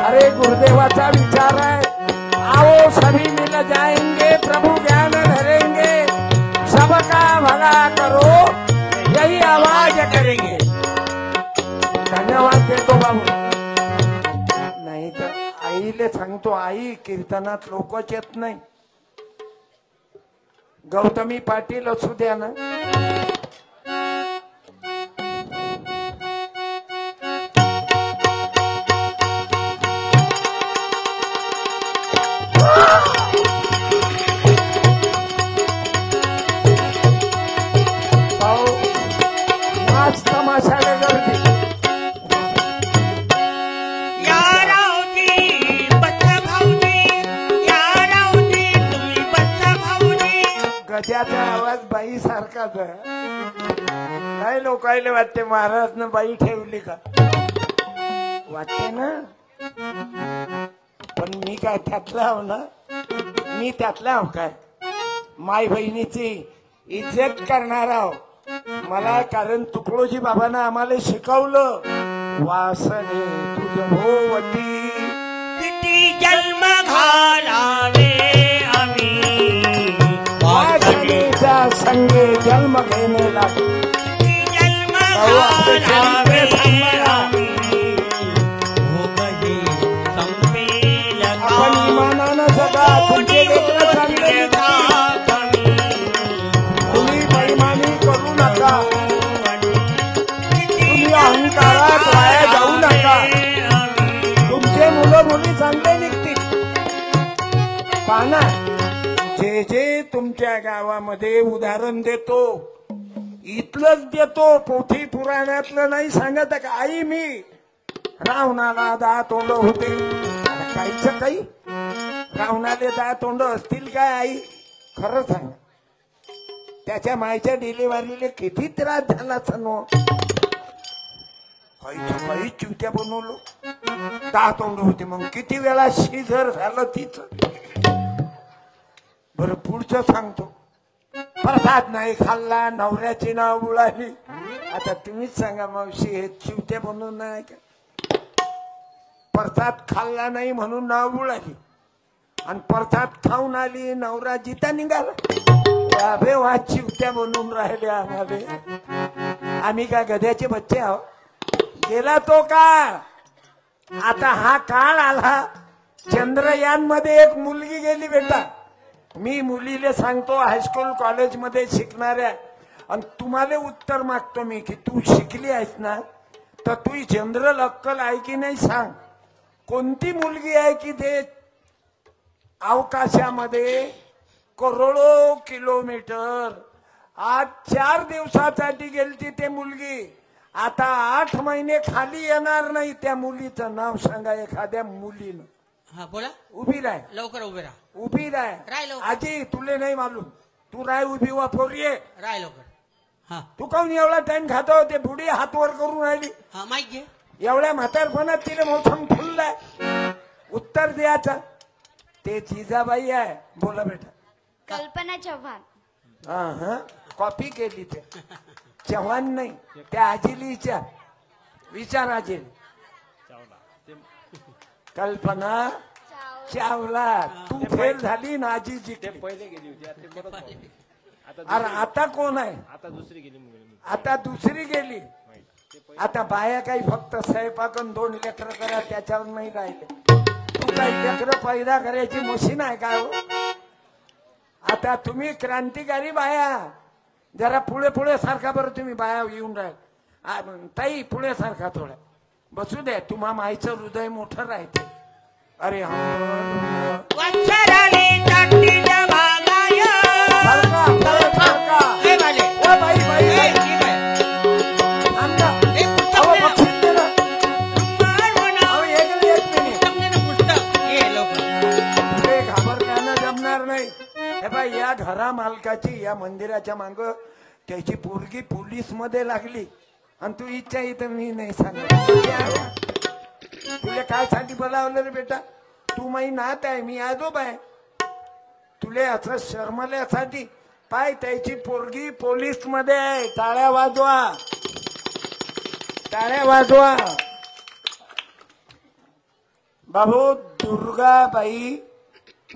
अरे गुरुदेवाचा विचार आहे. आओ सभी मिल जाएंगे प्रभु ज्ञान धरेंगे. सबका भला करो यही आवाज करेंगे. धन्यवाद देतो बाबू. नाही तर आईले सांगतो आई कीर्तनात लोकच येत नाही. गौतमी पाटील असू द्या ना. आज तमाशाला गर्दी. गजाचा आवाज बाई सारखाच आहे. काही लोकायला वाटते महाराजनं बाई ठेवली का वाटते ना. पण मी काय त्यातला आहो ना, मी त्यातला आहो काय, माय बहिणीची इज्जत करणार आहो मला. कारण तुकडोजी बाबांना आम्हाला शिकवलं, वासने तुझ भोवती किती जन्म घालावे आम्ही, वासनेचा संगे जन्म घेणे लागतो. किती जन्म भाऊ, आपले घालावे जन्म आम्ही, हो कधी संपेल का? आपण इमानानं जगा. तुमचे लेकरं चांगले निघतील. तुम्ही बेईमानी करू नका. तुम्ही अहंकारात वाया जाऊ नका. तुमचे मुलं मुली चांगले निघतील. पाहना, जे जे तुमच्या गावामध्ये उदाहरण देतो इथलंच देतो, पोथी पुराणातलं नाही सांगत का. आई मी रावणाला 10 तोंड होते. काहीच काही रावणाले 10 तोंड असतील काय आई? खरं सांग, त्याच्या मायच्या डिलिव्हरीला किती त्रास झाला सनो. काही चिवत्या बनवलो, 10 तोंड होते. मग किती वेळा शिजर झालं तिचं. बरं पुढचं सांगतो. प्रसाद नाही खाल्ला, नवऱ्याची नाव उडाली. आता तुम्हीच सांगा मावशी, हे चिवत्या बनवून नाही का? प्रसाद खाल्ला नाही म्हणून नाव उडाली, आणि प्रसाद खाऊन आली, नवरा जिता निघाला. अबे वा, चिवत्या बनवून राहिल्या आम्हाला. आम्ही काय गध्याचे बच्चे आहो? गेला तो काळ, आता हा काळ आला. चंद्रयान मध्ये एक मुलगी गेली बेटा. मी मुलीले सांगतो हायस्कूल कॉलेजमध्ये शिकणाऱ्या, आणि तुम्हाला उत्तर मागतो मी की तू शिकली आहेस ना, तर तुझी जनरल अक्कल आहे की नाही सांग. कोणती मुलगी आहे की ते अवकाशामध्ये करोडो किलोमीटर आज 4 दिवसासाठी गेलती ते मुलगी. आता 8 महिने खाली येणार नाही. त्या मुलीचं नाव सांगा एखाद्या मुलीनं. हा बोला, उभी राह, लवकर उभे राहा. उभी राह. राह लवकर. आजी तुले नाही मालूम, तू राय उभी वा पोरी आहे. राह लवकर. हा तू काऊन एवढा टाइम खातो? ते बुडी हात वर करून राहिली. हा माईक घे. एवढ्या म्हातारपणात तिला मोठं फुललाय. उत्तर द्यायचं. ते जिजाबाई आहे. बोला बेटा. कल्पना चव्हाण. हा, कॉपी केली ते. चव्हाण नाही, त्या आजीलीच्या. विचार आजील. कल्पना चावला. तू फेल झाली ना, आजी जिंकली. पहिले गेली होती, आता ते परत पाहू. अरे आता कोण आहे? आता दुसरी गेली मुलगी. आता दुसरी गेली. आता बाया काही फक्त स्वयंपाक आणि 2 लेकरं करा, त्याच्यावर नाही राहिले. तू काही लेकरं पैदा करायची मशीन आहे का हो? आता तुम्ही क्रांतिकारी बाया, जरा पुढे पुढे सारखा. बरं तुम्ही बाया येऊन राहील. ताई पुढे सारखा थोडा. बसू दे, तुम्हा माईचं हृदय मोठं राहते. अरे वत्सराने चाटीच्या भागाय. सारखा सारखा. ए बाले. ओ बाई बाई ए, बाई. ठीक आहे. थांब ना. ए, पुस्तक अहो, दे ना. बक्षीस दे ना. मारून अहो, एक मिनिट. पुस्तक दे ना, पुस्तक. ये लवकर. तुले घाबरण्यानं जमणार नाही. हे बाई, या घरा मालकाची, या मंदिराच्या माग त्याची पोरगी पोलीस मध्ये लागली, आणि तू इच्छा इथं मी नाही सांगत. तुले काय साठी बोलावलं रे बेटा? तू माई नात आहे, मी आजोबा आहे. तुले असं शर्मल्यासाठी पाय, त्याची पोरगी पोलीस मध्ये आहे. टाळ्या वाजवा, टाळ्या वाजवा. बाबू दुर्गाबाई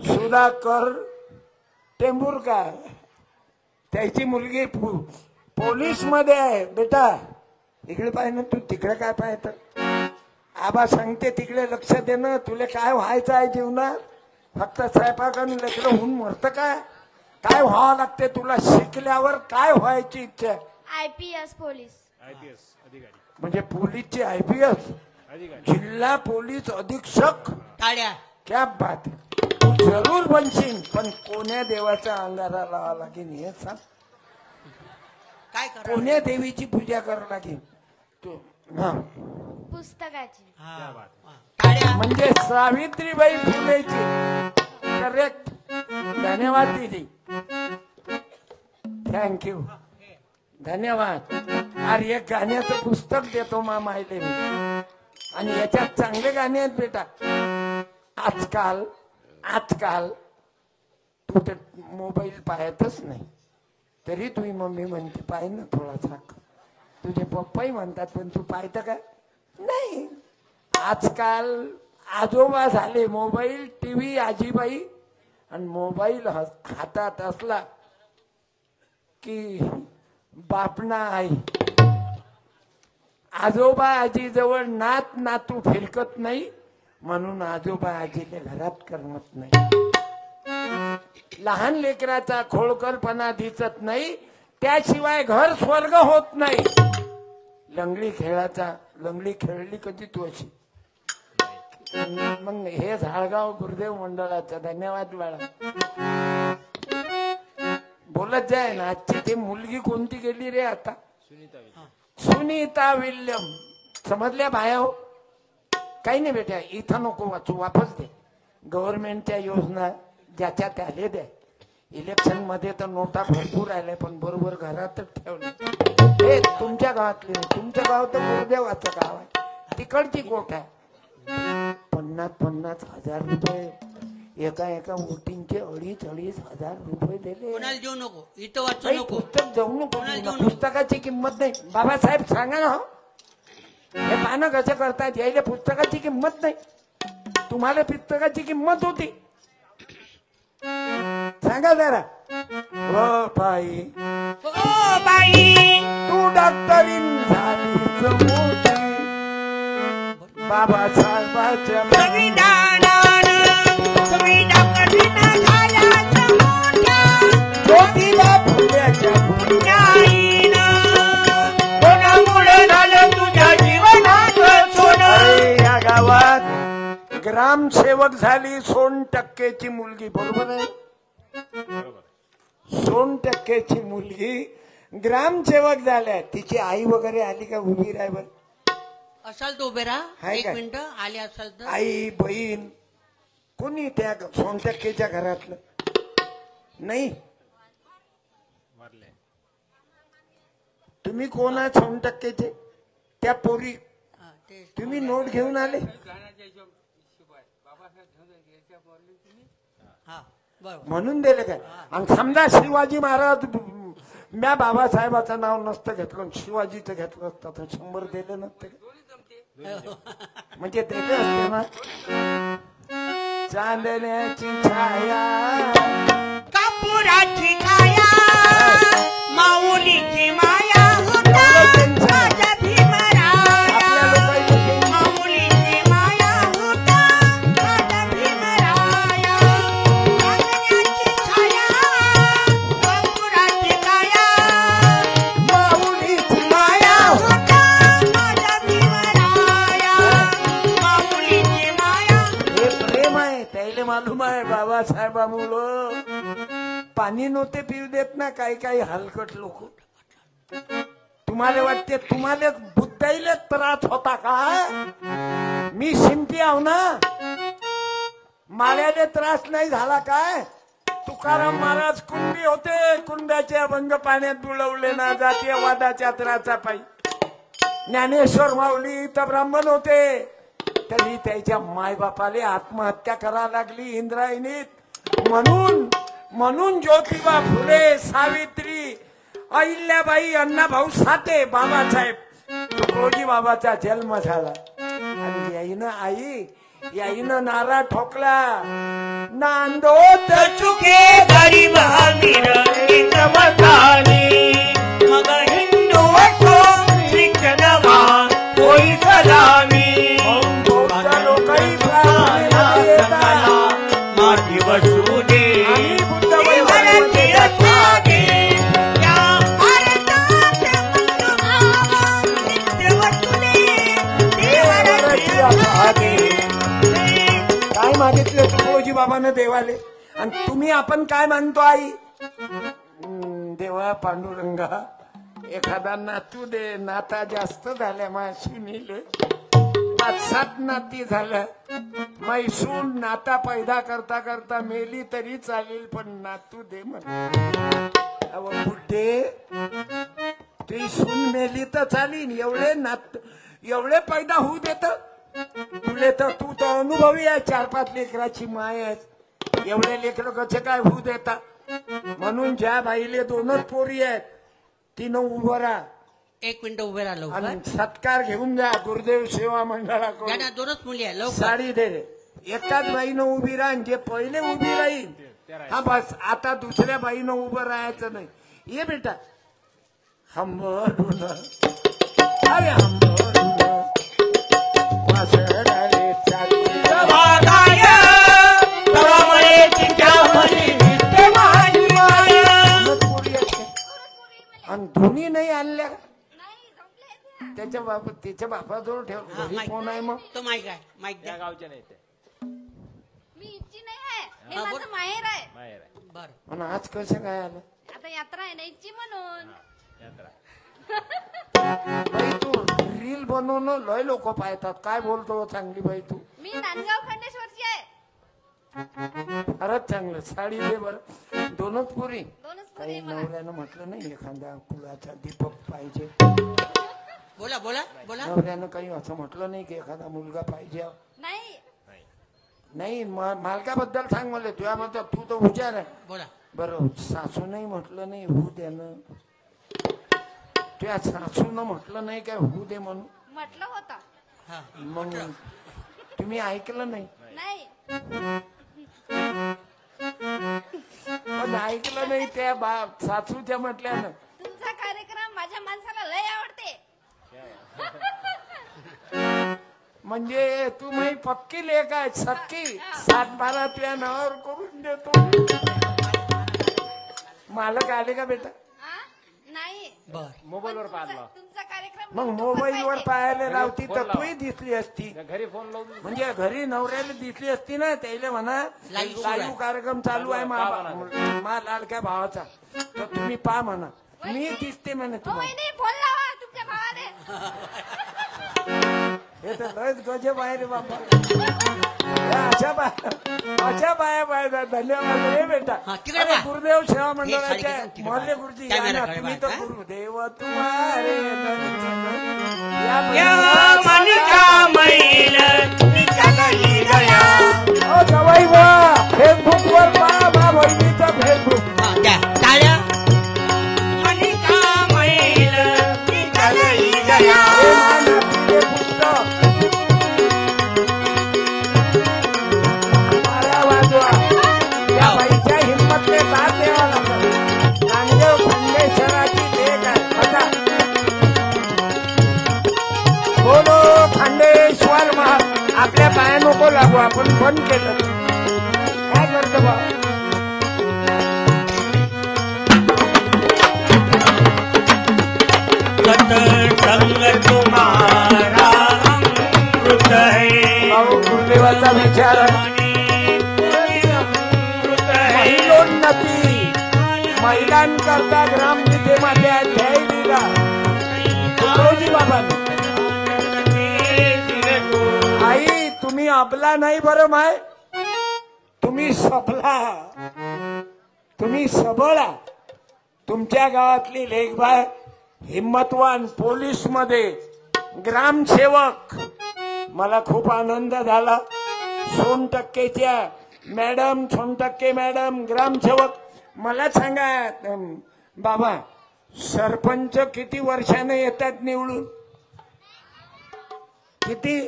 सुधाकर टेंभुरकर, त्याची मुलगी पोलीस मध्ये आहे. बेटा इकडे पाय ना, तू तिकडे काय पाहत? आबा सांगते तिकडे लक्ष दे ना. तुला काय व्हायचं आहे जीवनात? फक्त स्वयंपाक आणि लेकरं होऊन मरतं काय? काय व्हावं लागते तुला? शिकल्यावर काय व्हायची इच्छा आहे? IPS police. IPS अधिकारी. म्हणजे पोलीसची IPS, अधिकारी. जिल्हा पोलीस अधीक्षक. टाळ्या. क्या बात आहे. तू जरूर बनशील, पण कोण्या देवाच्या अंगारा लावा लागेल हे सांग. काय करा? कोण्या देवीची पूजा करावं लागेल? तू हा, पुस्तकाची. हा. टाळ्या. म्हणजे सावित्रीबाई फुलेची. करेक्ट. धन्यवाद दीदी, थँक्यू, धन्यवाद. अरे एक गाण्याचं पुस्तक देतो मामाईले मी, आणि याच्यात चांगले गाणे आहेत बेटा. आजकाल तू तर मोबाईल पाहतच नाही, तरी तुझी मम्मी म्हणते पाय ना थोडासा. तुझे पप्पाही म्हणतात पण तू पाहतं का नाही. आजकाल आजोबा झाले, मोबाईल टीव्ही आजीबाई, आणि मोबाईल हातात असला की बापना आई. आजोबा आजी जवळ नातू फिरकत नाही, म्हणून आजोबा आजीला घरात करमत नाही. लहान लेकराचा खोडकरपणा दिसत नाही, त्याशिवाय घर स्वर्ग होत नाही. लंगडी खेळली कधी तू अशी. मग हे झाडगाव गुरुदेव मंडळाचं धन्यवाद बाळा. बोलत जाय ना. आजची ते मुलगी कोणती गेली रे आता, सुनीता विल्यम. समजल्या बाया हो. काही नाही बेटा, इथं नको वाचू, वापस दे. गव्हर्नमेंटच्या योजना ज्याच्या त्याले द्या. इलेक्शन मध्ये तर नोटा भरपूर आल्या, पण बरोबर घरातच ठेवले. हे तुमच्या गावातले, तुमचं गाव तर गुरुदेवाचं गाव आहे, तिकडची गोठ आहे. 50,000 रुपये एका वोटिंगचे 2,500 रुपये दिले. कोणाला देऊ नको, इथं वाचू काही नको. पुस्तक जाऊ नको. कोणाला देऊ नको. पुस्तकाची किंमत नाही. बाबासाहेब सांगा ना हो, हे पानं कसं करतात, यायला पुस्तकाची किंमत नाही. तुम्हाला पुस्तकाची किंमत होती, सांगा जरा. हो बाई, ओ बाई तू डॉक्टरीन झालीच मोठी, बाबासाहेबाच्या ज्योतिबा फुल्याच्या कोणामुळे झालं तुझ्या जीवनात सोनं. या गावात ग्रामसेवक झाली 100% मुलगी. बरोबर आहे, 100% मुलगी ग्रामसेवक झाल्या. तिची आई वगैरे आली का उभी राहायवर? असाल तो उभे राहा, हाय एक काय? मिनिट आले असाल तर. आई बहीण कोणी त्या 100%च्या घरातलं नाही. तुम्ही कोण आहात 100%चे? त्या पोरी हा, ते तुम्ही नोट घेऊन आले. हा बरोबर. म्हणून दिले काय? आणि समजा शिवाजी महाराज, म्या बाबासाहेबाचं नाव नसतं घेतलं, शिवाजीचं घेतलं असतं तर 100 दिले नसते. म्हणजे दिले असते ना. चांदण्याची छाया, कापुराची छाया, माऊलीची माया होता माझ्या भीमराया. आपल्या लोकांनी माऊलीची माया होता माझ्या भीमराया. चांदण्याची छाया, कापुराची छाया, माऊलीची माया होता माझ्या भीमराया. माऊलीची माया. हे प्रेम आहे, त्याला मालूम आहे बाबासाहेबामुळं पाणी नव्हते पिऊ देत ना काही हलकट लोक. तुम्हाला वाटते तुम्हाला बुद्धाईला त्रास होता का? मी शिंपी आहो ना, माळ्याला त्रास नाही झाला काय? तुकाराम महाराज कुंडी होते, कुंड्याचे अभंग पाण्यात बुडवले ना जातीयवादाच्या त्रासा पायी. ज्ञानेश्वर माऊली तर ब्राह्मण होते, तरी त्याच्या मायबापाले आत्महत्या करायला लागली इंद्रायणीत. म्हणून ज्योतिबा फुले, सावित्री, अहिल्याबाई, अण्णाभाऊ साठे, बाबासाहेब तुकडोजी बाबाचा जन्म झाला. आणि याईनं नारा ठोकला, नांदोत चुके गरीब हमीर इंद्रवतानी. मग हिंदू असो शीख नवा होई सलामी. लोकही माती बसू दे आम्ही बुद्ध देवाची रक्षा दे. या भारतात नित्य वसुले देवाची रक्षा दे. काय मागितले तुकोजी बाबानं देवाले? आणि तुम्ही आपण काय मानतो आई? देवा पांडुरंगा, एखादा नातू दे. नाता जास्त झाल्या माझ्या सुनीले, 5-7 नाती झालं. मैसून नाता पैदा करता करता मेली तरी चालेल, पण नातू दे म्हण. अव बुड्ढे, तुझी सून मेली तर चालीन, एवढे पैदा होऊ देत तुले तर तू तर अनुभवी आहे, 4-5 लेकराची माय आहे. एवढे लेकर कसे काय होऊ देतात? म्हणून ज्या बाईले 2च पोरी आहेत तिनं उभं राहा 1 मिनिट उभे राहा लवकर. आणि सत्कार घेऊन जा गुरुदेव सेवा या मंडळाकडून. ना 2च मुली आहे लवकर. साडी दे रे. एकाच बाईनं उभी राहा. जे पहिले उभी राहील हा बस. आता दुसऱ्या बाईनं उभं राहायचं नाही. ये बेटा हंबरून अरे हंबरून वासराले चालते. वागाय तवामुळे तिच्या मनी नित्य माझी माया. आणि धुनी नाही आणल्या त्याच्या बापाजवळ ठेव. हा, घरी माईक. कोण आहे मग? तो माईक आहे. माईक त्या द्या. गावच्या नाही ते मी इच्छी नाही आहे. हे हा, बोल. माझं माहेर आहे. माहेर आहे. बरं आणि आज कसं काय आलं? आता यात्रा आहे ना इच्छी म्हणून. यात्रा. बाई तू रील बनवणं लय लोक पाहतात. काय बोलतो चांगली बाई तू. मी नांदगाव खंडेश्वरची आहे. फारच चांगलं. साडी दे बरं. 2च पुरी. 2च पुरी काही मला. नवऱ्यानं म्हटलं नाही एखादा कुलाचा दीपक पाहिजे? बोला बोला बोला. नवऱ्यानं काही असं म्हटलं नाही की एखादा मुलगा पाहिजे? नाही नाही मालकाबद्दल सांग मला. तुझ्याबद्दल तू तर हुशार आहे. बोला. बरं सासू नाही म्हटलं नाही होऊ दे ना. तुझ्या सासून म्हटलं नाही काय होऊ दे म्हणून? म्हटलं होतं. हा मग तुम्ही ऐकलं नाही? नाही पण ऐकलं नाही त्या सासूच्या म्हटल्यानं. तुमचा कार्यक्रम माझ्या माणसाला लय आवडते. म्हणजे तू माझी पक्की लेख आहे. सक्की 7-12 तुझ्या नावावर करून देतो. मालक आले का बेटा? हा? नाही बर. मोबाईलवर पाहतला. तुमचा कार्यक्रम मग YouTube वर मोबाईलवर पाहिजे. पाहायला लावती फोन तर लावा. तूही दिसली असती. घरी फोन लावून म्हणजे घरी नवऱ्याला दिसली असती ना. त्याला म्हणा Live सुरू आहे. लाईव्ह कार्यक्रम चालू आहे मा लाडक्या भावाचा तर तुम्ही पहा म्हणा. मी दिसते म्हणे हो, तुम्हाला. वहिनी, फोन लावा तुमच्या भावाने. हे तर लयच गजब आहे रे बाबा. अशा बाया पाहिजे. धन्यवाद रे बेटा. हा, तिकडे अरे, पहा. गुरुदेव सेवा हे साडी मंडळाचे घेऊन तिकडे मोहल्ले पहा. गुरुजी कॅमेरा या ना. कडे तुम्ही पहा, तर हा? गुरुदेव तुम्हारे या मनिका मैल निघाली गया. जवाई बा फेसबुक वर पहा बा बहिणीचा फेसबुक. हा, द्या टाळ्या. मनिका मैल निघाली गया. हे मानाचे पुस्तक. मारा वाजवा. या बाईच्या हिंमतले साथ द्यावा लागतात. नांदेड खंडेश्वराची लेक आहे. बघा. बोलो खंडेश्वर महा. आपल्या पाया नको लागू. आपण बंद केलं. काय करतो बा? सत्संग तुम्हारा अमृत है. अहो, गुरुदेवाचा विचार आहे. अमृत है. महिलोन्नती महिलांकरता ग्रामविधेमध्ये अध्याय दिला तुकोजी बाबांनी. आई तुम्ही अबला नाही बरं माय. तुम्ही सबला. तुम्ही सबळा. तुमच्या गावातली लेखबाय हिम्मतवान पोलीस मध्ये ग्रामसेवक. मला खूप आनंद झाला. 100% मॅडम 100% मॅडम ग्रामसेवक. मला सांगा बाबा सरपंच किती वर्षाने येतात निवडून? किती?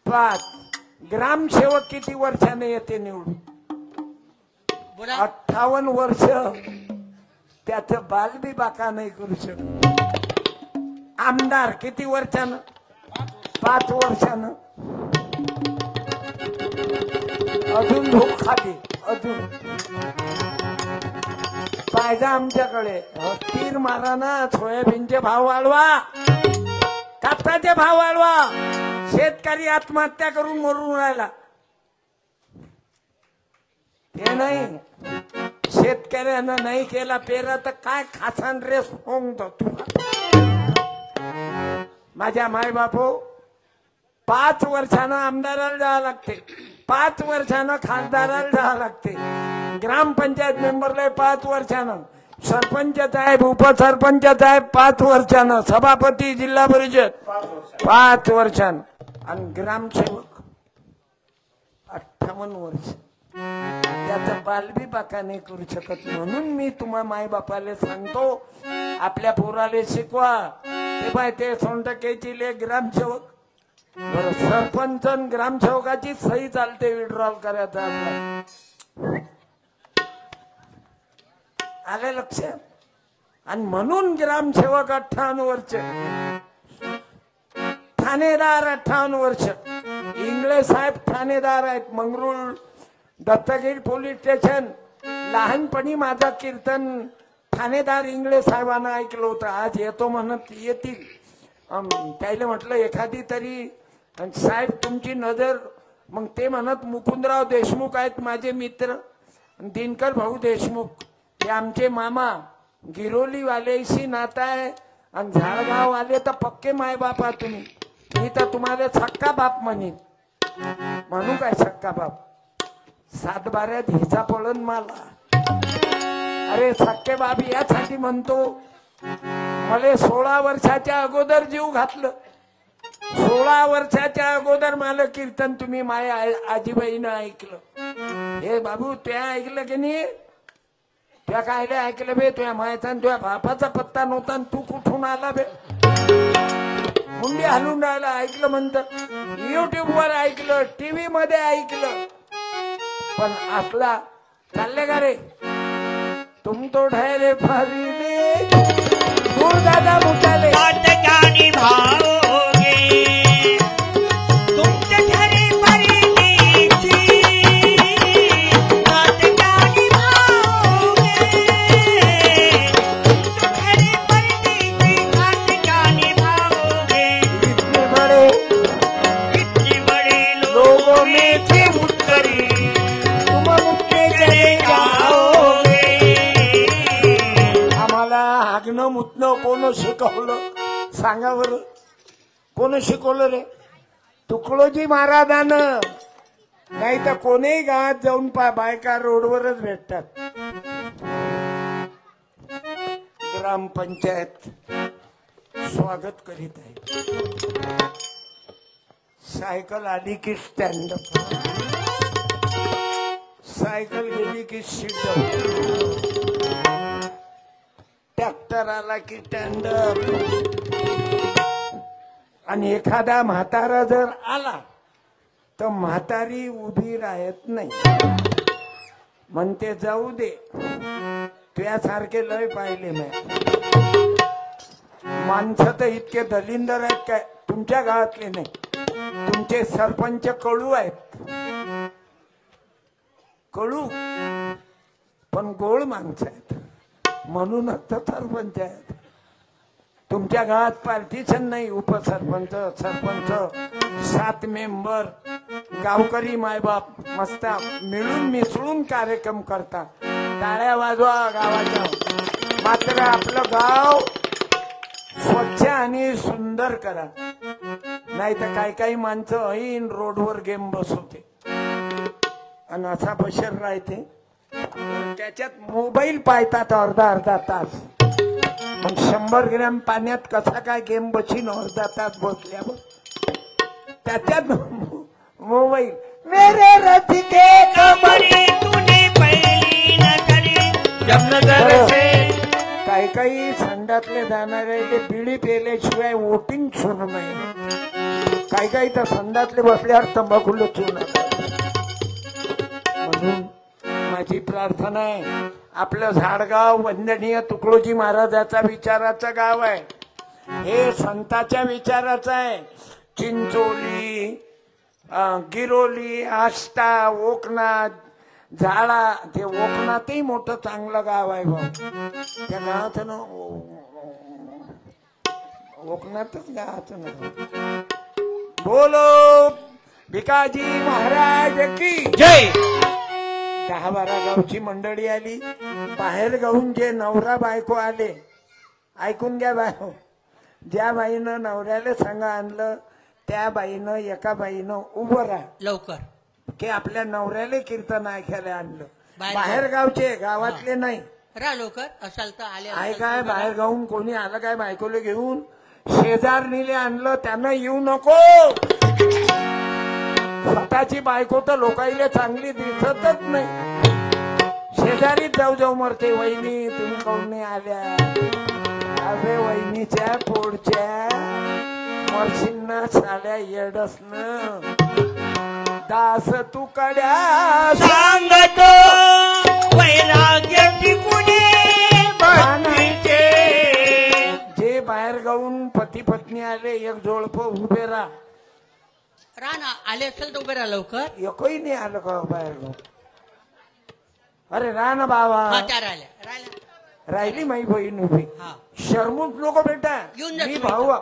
5. ग्रामसेवक किती वर्षाने येते निवडून? बोला. 58 वर्ष. त्याचं बाल बी बाका नाही करू शकत. आमदार किती वर्षानं? 5 वर्षानं. अजून भूक खाली. अजून पाहिजे आमच्याकडे. तीर मारा ना. सोयाबीनचे भाव वाढवा. कापसाचे भाव वाढवा. शेतकरी आत्महत्या करून मरून राहिला. ते नाही. शेतकऱ्यानं नाही केला पेरा तर काय खासान रे सोंगतो तुला. माझ्या माय बापू 5 वर्षानं आमदाराला जावं लागते. 5 वर्षानं खासदाराला जावं लागते. ग्रामपंचायत मेंबरला 5 वर्षानं. सरपंच साहेब उपसरपंच साहेब 5 वर्षानं. सभापती जिल्हा परिषद 5 वर्षानं. आणि ग्रामसेवक 58 वर्ष त्याचं बालबी बाका नाही करू शकत. म्हणून मी तुम्हा माय बापाले सांगतो आपल्या पोराले शिकवा. ते बाय ते सोंडकेची ले ग्रामसेवक बरं सरपंच आणि ग्रामसेवकाची सही चालते विड्रॉल करायचा आपला. आले लक्षात. आणि म्हणून ग्रामसेवक 58 वर्ष, ठाणेदार 58 वर्ष. इंगळे साहेब ठाणेदार आहेत मंगरुळ दत्तगिरी पोलीस स्टेशन. लहानपणी माझा कीर्तन ठाणेदार इंगळे साहेबांना ऐकलं होतं. आज येतो म्हणत येतील. त्याला म्हटलं एखादी तरी साहेब तुमची नजर. मग ते म्हणत मुकुंदराव देशमुख आहेत माझे मित्र, दिनकर भाऊ देशमुख हे आमचे मामा. गिरोलीवालेशी नाता आहे आणि झाडगाव आले तर पक्के माय बापा तुम्ही. मी तर तुम्हाला सक्का बाप म्हणेन. म्हणू काय सक्का बाप? 7 बाऱ्यात हिचा पळण मला. अरे सक्के बाप यासाठी म्हणतो मला 16 वर्षाच्या अगोदर जीव घातलं. 16 वर्षाच्या अगोदर मला कीर्तन तुम्ही माय आजीबाईनं ऐकलं. हे बाबू त्या ऐकलं की नाही? त्या कायले ऐकलं बे? तुझ्या मायचा तुझ्या बापाचा पत्ता नव्हता तू कुठून आला बे? मुंडी हलून राहिला ऐकलं म्हणतं. युट्यूब वर ऐकलं, टीव्ही मध्ये ऐकलं. पण आपला चालले का रे? तुम तो ठहरे फरीदे दूर दादा मुताले बात क्या निभाओगे तुम तो ठहरे फरीदी बात क्या निभाओगे तुम तो ठहरे फरीदी बात क्या निभाओगे इतने बड़े लोगों में से उठकर तुम मुक्के चले जाओगे. आम्हाला हागणं मुतणं कोण शिकवलं सांगा बरं? कोण शिकवलं रे? तुकडोजी महाराजानं. नाही तर कोणीही गावात जाऊन बायका रोडवरच भेटतात. ग्रामपंचायत स्वागत करीत आहे. सायकल आली की स्टँडअप, सायकल गेली की सीटअप, ट्रॅक्टर आला की स्टँडअप. आणि एखादा म्हातारा जर आला तर म्हातारी उभी राहत नाही. म्हणते जाऊ दे. तुझ्यासारखे लय पाहिले मी. माणसं तर इतके दलिंदर आहेत काय तुमच्या गावातले नाही. तुमचे सरपंच कडू आहेत, कडू पण गोड माणसं आहेत म्हणूनच तर सरपंच आहेत. तुमच्या गावात पार्टिशन नाही. उपसरपंच, सरपंच, 7 मेंबर, गावकरी मायबाप मस्त मिळून मिसळून कार्यक्रम करता. टाळ्या वाजवा गावाच्या. मात्र आपलं गाव स्वच्छ आणि सुंदर करा. नाही तर काही माणसं ऐन रोडवर गेम बसवते आणि असा बशर राहते. त्याच्यात मोबाईल पाहतात अर्धा तास. मग 100 ग्रॅम पाण्यात कसा काय गेम बसीन अर्धा तास बसल्यावर. त्याच्यात मोबाईल मेरे रथ के कमरी तूने पहिली नजरी जब नजर से. काही संडातले जाणारे ते बिडी पेल्याशिवाय वोटिंग सुरू नाही. काही तर संडातले बसल्यावर तंबाखूला चुना. म्हणून माझी प्रार्थना आहे आपलं झाडगाव वंदनीय तुकडोजी महाराजाचा विचाराचं गाव आहे. हे संताच्या विचाराचं आहे. चिंचोली, गिरोली, आष्टा, ओकनाथ, झाडा. ते ओकनाथही मोठं चांगलं गाव आहे भाऊ. त्या गावाचं ना ओकनाथच गावाचं नाव. बोलो भिकाजी महाराज की जय. 10-12 गावची मंडळी आली. बाहेर गावून जे नवरा बायको आले ऐकून घ्या बायको. ज्या बाईनं नवऱ्याला सांगा आणलं त्या बाईनं एका बाईनं उभं राहा लवकर. की आपल्या नवऱ्याला कीर्तन ऐकायला आणलं. बाहेर बाहेर गावचे गावातले नाही. रा लवकर असाल तर आले आहे असाल काय तर बाहेर गावून कोणी आलं काय बायकोला घेऊन शेजारणीले आणलं त्यांना येऊ नको. स्वतःच्या लोकाची बायको तर लोकाईले चांगली दिसतच नाही. शेजारीच जाऊ जाऊ मरते. वहिनी तुम्ही काऊन नाही आल्या? अबे वहिनीच्या पोडच्या मरशींना साड्या येडस न दास तू कड्या सांगतो वैराग्याची कुणी भक्तीचे. जे बाहेर गाऊन पती पत्नी आले एक जोडप उभे राहा. राणा आले असेल तर उभे राहा लवकर. एकही नाही आलं का बाहेर गाऊन? अरे राहा ना बाबा. हा त्या राहिल्या. राहिली माई बहीण उभी. हा शरमुख लोक बेटा. येऊन जा मी तुम्ही. भाऊ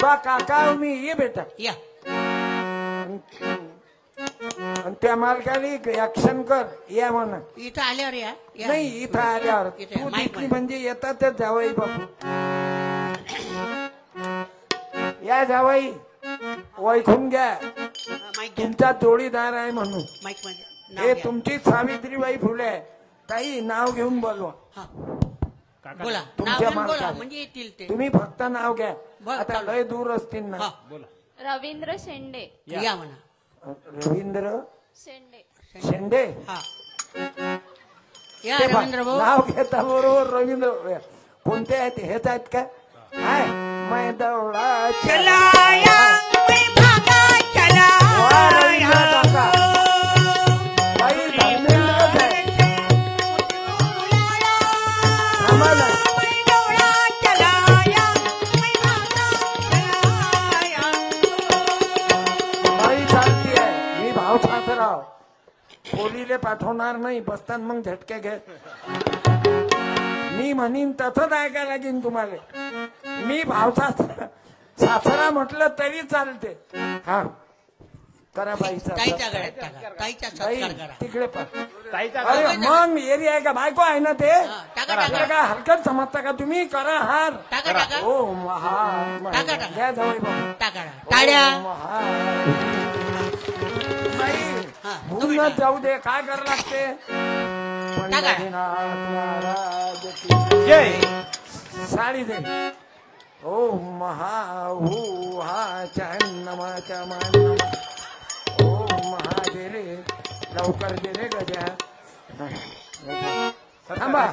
तो काका मी ये बेटा. या. आणि त्या मालकाने ऍक्शन कर या म्हणा. इथं आल्यावर या. या. नाही इथं आल्यावर इथे तू माईक दिसली म्हणजे येतातच जावई बापू. या जावई ओळखून घ्या माईक घ्या. तुमचा जोडीदार आहे म्हणून. माईक मध्ये नाव हे घ्या. तुमची सावित्रीबाई फुले आहे. ताई नाव घेऊन बोलवा. हा. बोला नाव तुमच्या घेऊन बोला मालकाला. म्हणजे येतील ते. तुम्ही फक्त नाव घ्या. बरं, आता चालेल. लय दूर असतील ना. हा रवींद्र शेंडे. या म्हणा. रवींद्र शेंडे. शेंडे. हा या ते पहा, रवींद्र भाऊ. नाव घेता बरोबर रवींद्र. कोणते आहेत? हेच आहेत का? हाय मै दौडा चलाया मैं भागा चलाया. बाई धर्मेंद्रच आहे. थांबा ना. बाई चालती आहे. मी भाव सासराव पोलीले पाठवणार नाही. बसताना मग झटके घे. मी म्हणीन तसंच ऐकायला लागेल तुम्हाला. मी भावचा सासरा म्हटलं तरी चालते. हा करा बाईचा ताईच्या गळ्यात टाका. ताईचा बाई सत्कार करा. तिकडे पण. ताईचा अरे मग एरी आहे का? बायको आहे ना ते. टाका आपलं टाका काय हलकत समजता का तुम्ही? करा हार. टाका टाका हो महा टाका, टाका. घ्या जावई बाबा. टाका. टाळ्या. हा, तुम्ही भूल टाका. जाऊ दे. काय करावं लागते? पंढरीनाथ महाराज की जय. साडी दे. ओ महा हू हा नमाच्या मान. ओ महा दे रे लवकर दे रे गजा. थांबा.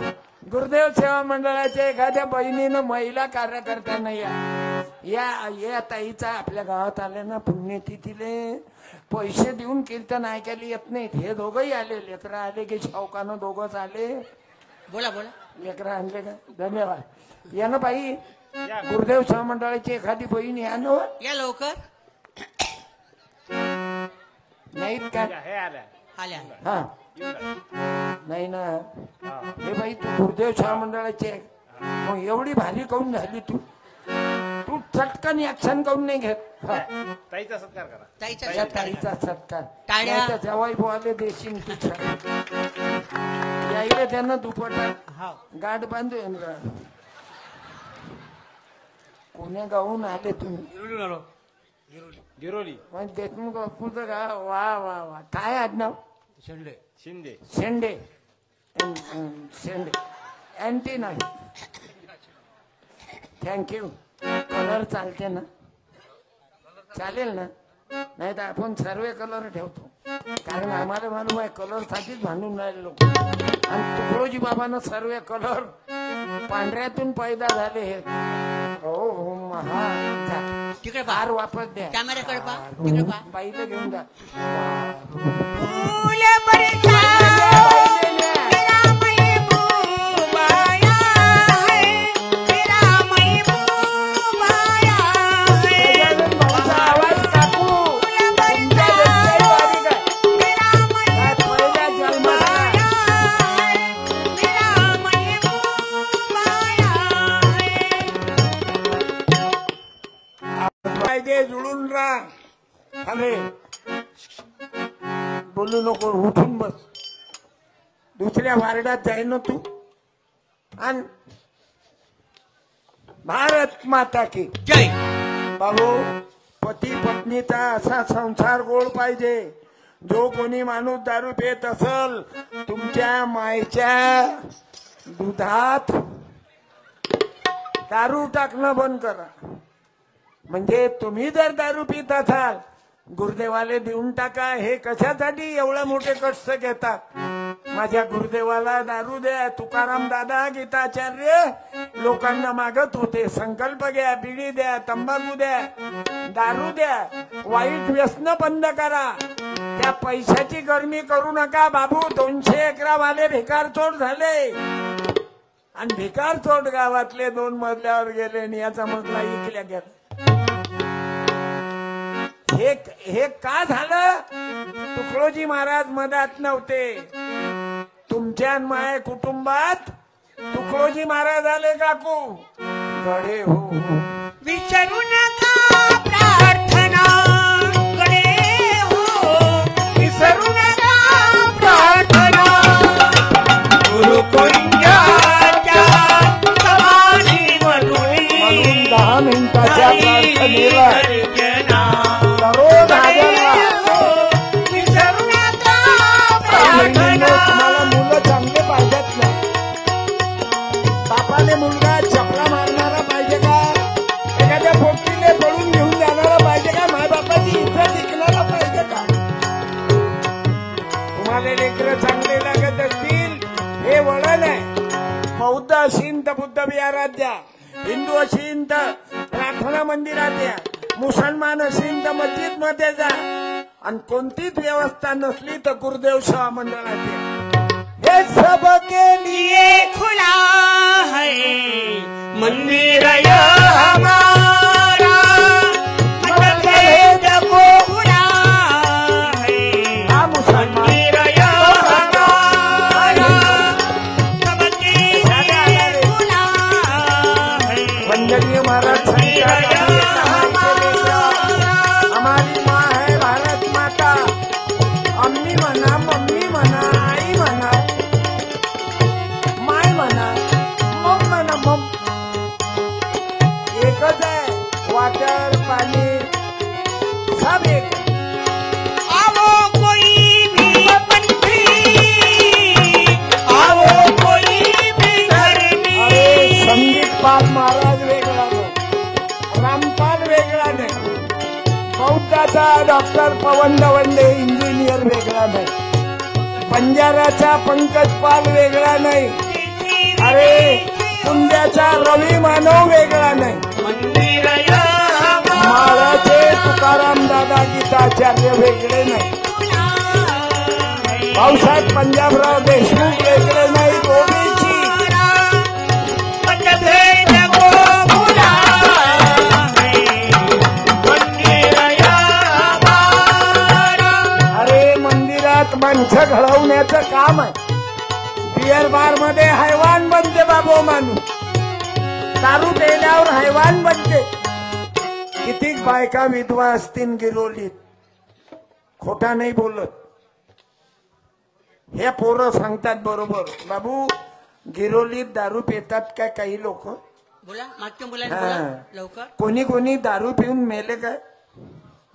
गुरुदेव सेवा मंडळाच्या एखाद्या बहिणीनं महिला कार्यकर्त्यांना या ताईचा आपल्या गावात आले ना पुण्यतिथीले पैसे देऊन कीर्तन ऐकायला येत नाहीत. हे दोघंही आले. लेकरं आले की शावकानं दोघंच आले. बोला बोला. लेकरं आणले का? धन्यवाद. या ना बाई गुरुदेव सेवा मंडळाची एखादी बहीण या ना. या लवकर. नाहीत का? हे आल्या. आल्या. हा येऊन जा. नाही ना. हा. हे बाई तू गुरुदेव सेवा मंडळाची आहे. मग एवढी भारी काऊन झाली तू? तू चटकन ऍक्शन काऊन नाही घेत? हा. ताईचा सत्कार करा. ताईचा या सत्कार ताईचा करा. सत्कार. टाळ्या. नाहीतर जवाई बोवाले देशील तुझ्या. यायला त्यांना दुपटा हा गाठ बांधून का? कोण्या गावून आले तुम्ही? गिरोली. मग देशमुख बापूचं का? वा वा वा. काय आडनाव? शेंडे. शिंदे. शेंडे. शेंडे अँटी नाही. थँक्यू. कलर चालते ना? चालेल ना? नाही तर आपण सर्व कलर ठेवतो. कारण आम्हाला मालूम आहे कलर साठीच भांडून राहिले लोक. आणि तुकडोजी बाबांना सर्व कलर पांढऱ्यातून पैदा झाले हे. हो महा तिकडे पहा. हार वापस द्या. कॅमेऱ्याकडे पहा. तिकडे पहा. बाईला घेऊन जा. फूल बरसा मेरा महबूब आया है. मेरा महबूब आया है. गजानन भाऊचा आवाज काकू. तुमच्या पेक्षाही बारीक आहे. मेरा काय पहिल्या जन्मात आहे. मेरा महबूब आया है. पाहिजे जुळून राहा. अरे बोलू नको. उठून बस. दुसऱ्या वार्डात जाय ना तू. आणि भारत माता की जय. बाबू पती पत्नीचा असा संसार गोड पाहिजे. जो कोणी माणूस दारू पित असल तुमच्या मायच्या दुधात दारू टाकणं बंद करा. म्हणजे तुम्ही जर दारू पित असाल गुरुदेवाले देऊन टाका. हे कशासाठी एवढे मोठे कष्ट घेतात? माझ्या गुरुदेवाला दारू द्या. तुकाराम दादा गीताचार्य लोकांना मागत होते, संकल्प घ्या, बिडी द्या, तंबाखू द्या, दारू द्या, वाईट व्यसन बंद करा. त्या पैशाची गरमी करू नका. बाबू 200 एकरावाले भिकारचोट झाले आणि भिकारचोट गावातले 2 मजल्यावर गेले आणि याचा मजला इकल्या गेला. हे का झालं? तुकडोजी महाराज मधात नव्हते. तुमच्या माय कुटुंबात तुकडोजी महाराज आले काकू गडे हो. विचारू नका प्रार्थना कडे हो, विसरू नका प्रार्थना. गुरु कुंजाच्या समाधी म्हणून 10 मिनिटाच्या प्रार्थनेला दररोज तुम्हाला मुलं चांगले पाहिजेत ना. बापाने मुलगा चपला मारणारा पाहिजे का? एखाद्या पोटीने पळून घेऊन जाणारा पाहिजे का? माय बापाची इज्जत टिकणारा पाहिजे का? तुम्हाला लेकरं चांगले लागत असतील हे वळण आहे. बौद्ध असीन तर बुद्ध विहारात द्या, हिंदू असीन तर प्रार्थना मंदिरात द्या, मुसलमान असीन तर मस्जिद मध्ये जा, आणि कोणतीच व्यवस्था नसली तर गुरुदेव सेवा मंडळात द्या. हे सबके लिए खुला है मंदिर हमारा, मतलब को खुला है. हा मुसलमान मंदिर हमारा सबके लिए खुला है. वंदनीय महाराज हमारी माँ है भारत माता. अम्मी म्हणा, मम्मी म्हणा, आई म्हणा, माय म्हणा, मम म्हणा. मम एकच आहे. वाटर पाणी सब एक. आओ कोई भी पंथी, आओ कोई भी धर्मी. अरे संदीप पाल महाराज वेगळा नाही, रामपाल वेगळा नाही, बौद्धाचा डॉक्टर पवन दवंडे इंजिनियर वेगळा नाही, बंजाराचा पंकज पाल वेगळा नाही, अरे कुंड्याचा रवी मानव वेगळा नाही, मंदिर महाराजे तुकाराम दादा गीताचार्य वेगळे नाही, भाऊसाहेब पंजाबराव देशमुख वेगळे नाही. दोघीची मतभेद को भुला है मंदिर हमारा. अरे मंदिरात माणसं घडवण्याचं काम आहे. बिअर बार मध्ये हैवान बनते बाबू माणूस. दारू पेल्यावर हैवान बनते. कितीक बायका विधवा असतील गिरोलीत, खोटा नाही बोलत. हे पोरं सांगतात बरोबर. बाबू गिरोलीत दारू पितात काय काही लोक? बोला मागच्या मुलांनी बोला लवकर कोणी कोणी दारू पिऊन मेले काय?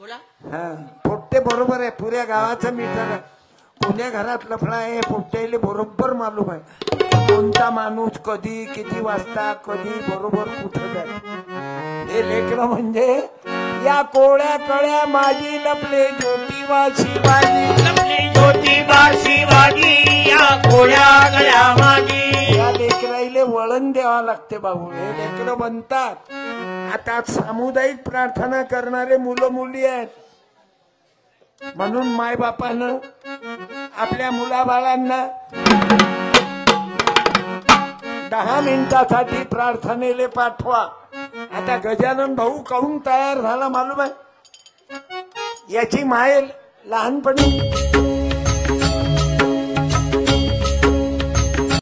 बोला. हा पोट्टे बरोबर आहे. पुऱ्या गावाचं मीटर आहे. पुण्या घरात लफडा आहे. पोट्ट्याले बरोबर मालूम आहे कोणता माणूस कधी किती वाजता कधी बरोबर कुठं जाय. हे लेकरं म्हणजे या कोळ्या कळ्या माझी लपले ज्योतिबा शिवाजी, लपले ज्योतिबा शिवाजी, या कोळ्या गळ्या मागी. या लेकराईले वळण द्यावं लागते बाबू. हे लेकरं बनतात. आता सामुदायिक प्रार्थना करणारे मुलं मुली आहेत. म्हणून मायबापानं आपल्या मुलाबाळांना 10 मिनिटासाठी प्रार्थनेले पाठवा. आता गजानन भाऊ काहून तयार झाला मालूम आहे? याची माय लहानपणी